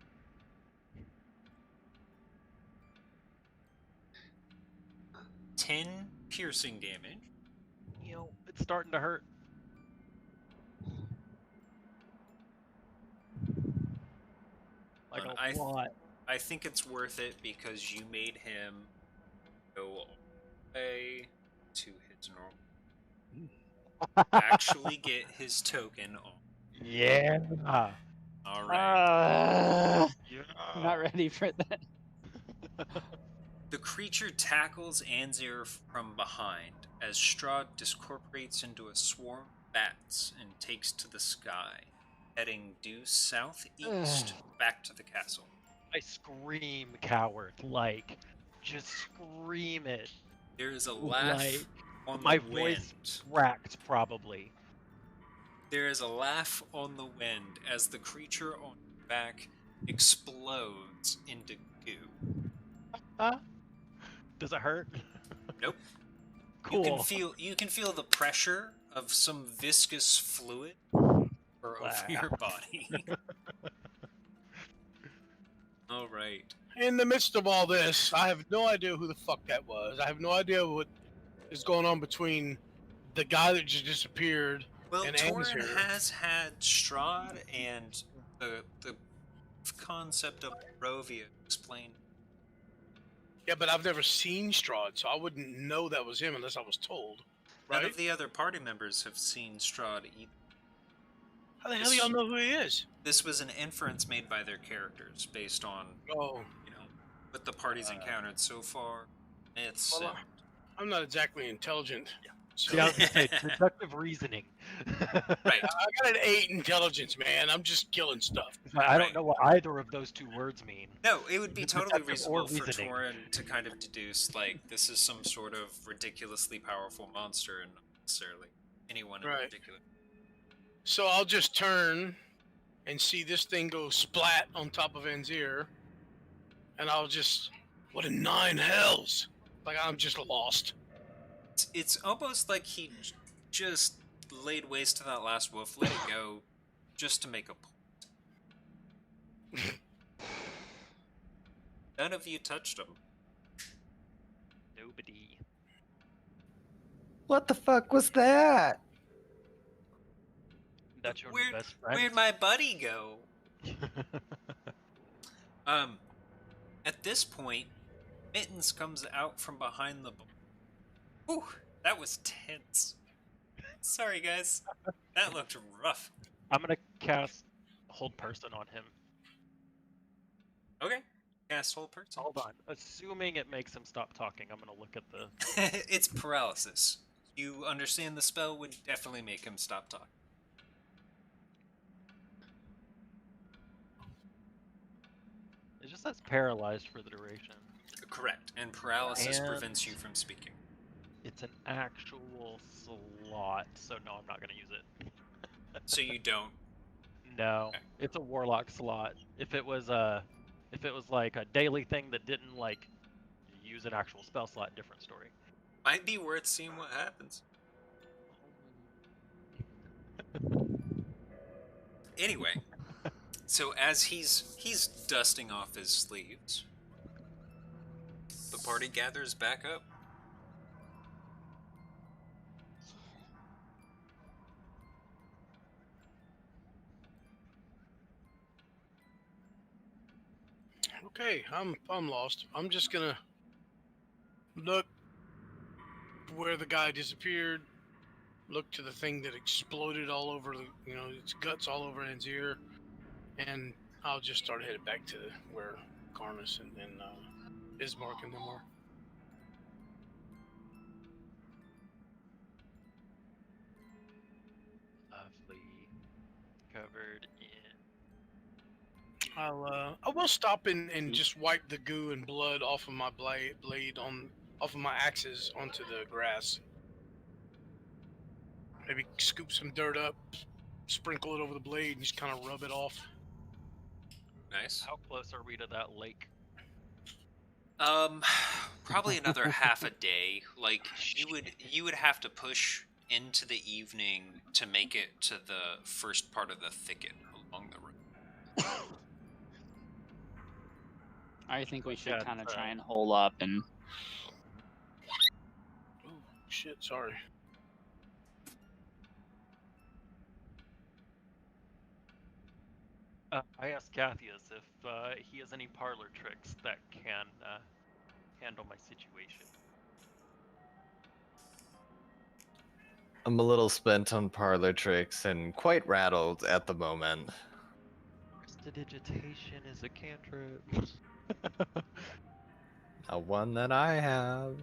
10 piercing damage. You know, it's starting to hurt. Like I a lot. I think it's worth it because you made him go all the way to his normal. Actually get his token on. Yeah. All right. Yeah. I'm not ready for that. The creature tackles Anzir from behind as Strahd discorporates into a swarm of bats and takes to the sky, heading due southeast back to the castle. I scream coward, like, just scream it. There is a laugh Like, on my the voice wind. cracked, probably. There is a laugh on the wind as the creature on your back explodes into goo. Does it hurt? Nope. Cool. You can feel the pressure of some viscous fluid over your body. All right. In the midst of all this, I have no idea who the fuck that was. I have no idea what is going on between the guy that just disappeared. Well, And Torin Anzir. has had Strahd and the concept of Barovia explained. Yeah, but I've never seen Strahd, so I wouldn't know that was him unless I was told. None Right? of the other party members have seen Strahd either. How the hell do y'all know who he is? This was an inference made by their characters based on, Oh, what the party's encountered so far. It's well, I'm not exactly intelligent. So Yeah, I was gonna say, deductive reasoning. right. I got an 8 intelligence, man. I'm just killing stuff. I don't know what either of those two words mean. No, it would be totally Deductive or reasonable for reasoning. Torin to kind of deduce, like, this is some sort of ridiculously powerful monster and not necessarily anyone in Right. particular. So I'll just turn and see this thing go splat on top of Anzir. And I'll just... What in 9 hells? Like, I'm just lost. It's almost like he just laid waste to that last wolf, let it go, just to make a point. None of you touched him. Nobody. What the fuck was that? That's your Where'd, best friend. where'd my buddy go? At this point, Mittens comes out from behind the bar. Whew, that was tense. Sorry, guys. That looked rough. I'm gonna cast Hold Person on him. Okay. Cast whole person. Hold on. Assuming it makes him stop talking, I'm gonna look at the... It's paralysis. You understand the spell would definitely make him stop talking. It just says paralyzed for the duration. Correct. And paralysis And- prevents you from speaking. It's an actual slot, so no, I'm not gonna use it. So you don't. No, Okay. it's a warlock slot. If it was like a daily thing that didn't like use an actual spell slot, different story. Might be worth seeing what happens. Anyway, so as he's dusting off his sleeves, the party gathers back up. Okay, I'm lost. I'm just gonna look where the guy disappeared. Look to the thing that exploded all over its guts all over Anzir, and I'll just start headed back to where Karnas and Ismark and them were. mostly covered in. I will stop and just wipe the goo and blood off of my blade off of my axes onto the grass. Maybe scoop some dirt up, sprinkle it over the blade, and just kind of rub it off. Nice. How close are we to that lake? Probably another half a day. Like you would have to push into the evening to make it to the first part of the thicket along the road. I think we should Yeah, kind of it's, try and hole up and. Oh shit! Sorry. I asked Cathius if he has any parlor tricks that can handle my situation. I'm a little spent on parlor tricks and quite rattled at the moment. Prestidigitation is a cantrip. A one that I have.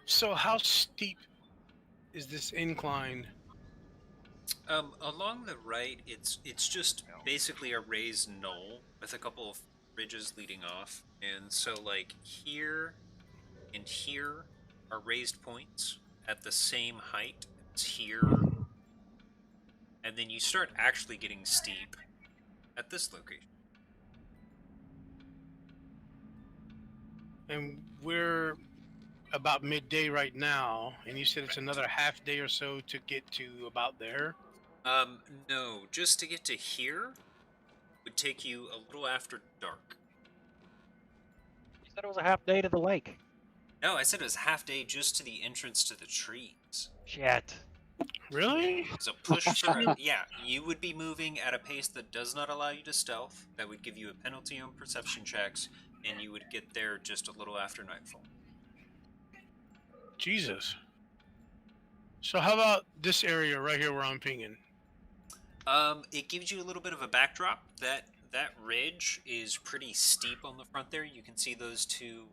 So how steep is this incline? Along the right, it's just basically a raised knoll with a couple of ridges leading off, and so like here and here are raised points at the same height as here, and then you start actually getting steep at this location. And we're about midday right now, and you said it's another half day or so to get to about there. No, just to get to here would take you a little after dark. You said it was a half day to the lake. No, I said it was half day just to the entrance to the trees. Shit. Really? So push for yeah, you would be moving at a pace that does not allow you to stealth. That would give you a penalty on perception checks, and you would get there just a little after nightfall. Jesus. So how about this area right here where I'm pinging? It gives you a little bit of a backdrop. That ridge is pretty steep on the front there. You can see those two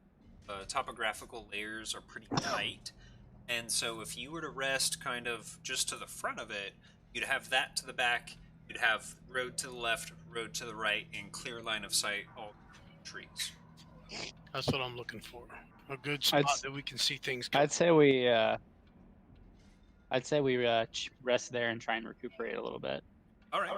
topographical layers are pretty tight. And so if you were to rest kind of just to the front of it, you'd have that to the back, you'd have road to the left, road to the right, and clear line of sight all trees. That's what I'm looking for. A good spot that we can see things go. I'd say we rest there and try and recuperate a little bit. All right.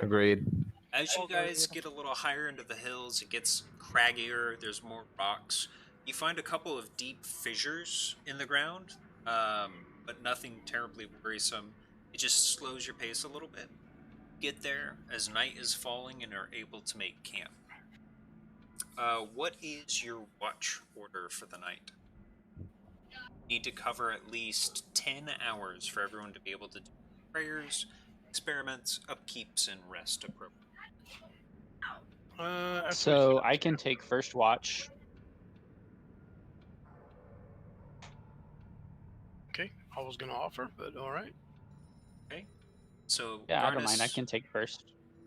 Agreed. As you guys get a little higher into the hills, it gets craggier, there's more rocks. You find a couple of deep fissures in the ground, but nothing terribly worrisome. It just slows your pace a little bit. Get there as night is falling and are able to make camp. What is your watch order for the night? Need to cover at least 10 hours for everyone to be able to do prayers, experiments, upkeeps, and rest appropriately. So I can take first watch. Okay, I was gonna offer, but all right. Okay. So Yeah, I don't mind. I can take first.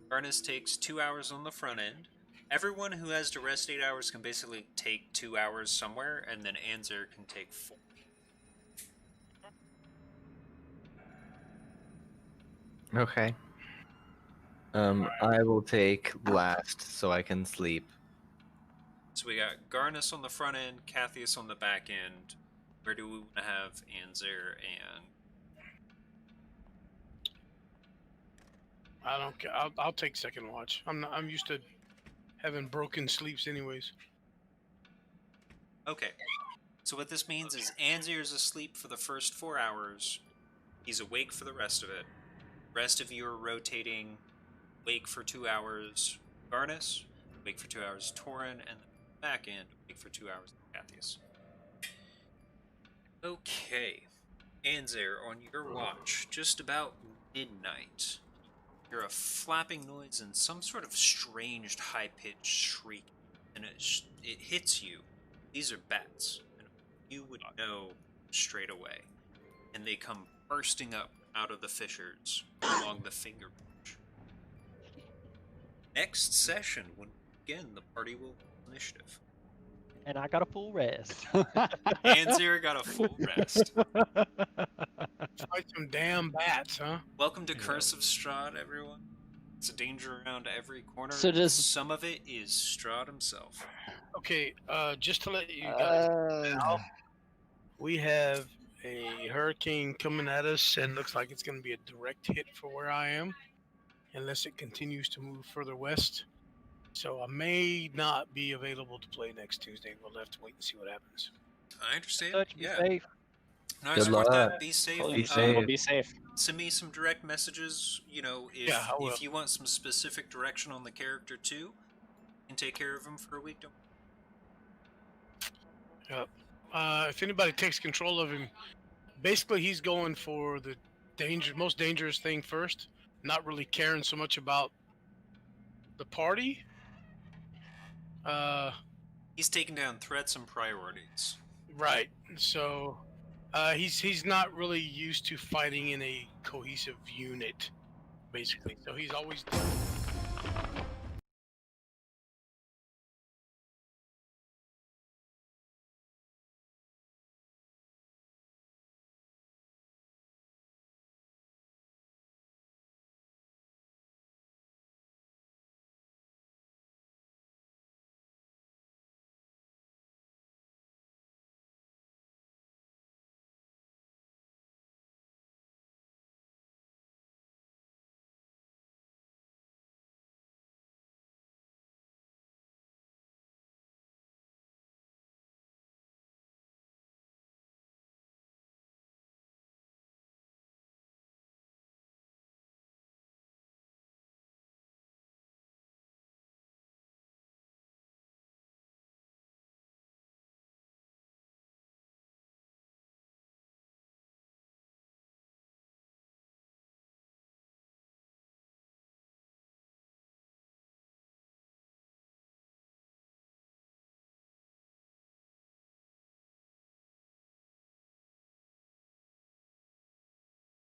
Garnus takes 2 hours on the front end. Everyone who has to rest 8 hours can basically take 2 hours somewhere, and then Anzer can take 4. Okay. I will take last so I can sleep. So we got Garnus on the front end, Cathius on the back end. Where do we want to have Anzer and... I don't care. I'll take second watch. I'm used to having broken sleeps anyways. Okay. So what this means is Anzer is asleep for the first 4 hours. He's awake for the rest of it. Rest of you are rotating. Wake for 2 hours, Garnus. Wake for 2 hours, Torin, and the back end. Wake for 2 hours, Cathius. Okay, Anzer, on your watch, just about midnight, you hear a flapping noise and some sort of strange high-pitched shriek, and it hits you. These are bats, and you would know straight away, and they come bursting up out of the fissures along the finger bridge. next session, when again the party will roll initiative. And I got a full rest. And Zero got a full rest. Fight some damn bats, huh? Welcome to Yeah. Curse of Strahd, everyone. It's a danger around every corner. So does- some of it is Strahd himself. Okay, just to let you guys know, we have a hurricane coming at us, and looks like it's going to be a direct hit for where I am, unless it continues to move further west. So I may not be available to play next Tuesday. We'll have to wait and see what happens. I understand. Touch, be Yeah. safe. No, I Good support luck. that. Be safe. Totally Be understandable. safe. Be safe. Send me some direct messages. You know, if Yeah, I will. if you want some specific direction on the character too, and take care of him for a week. Don't. If anybody takes control of him, basically he's going for the most dangerous thing first, not really caring so much about the party. He's taking down threats and priorities. Right. So he's not really used to fighting in a cohesive unit, basically. So he's always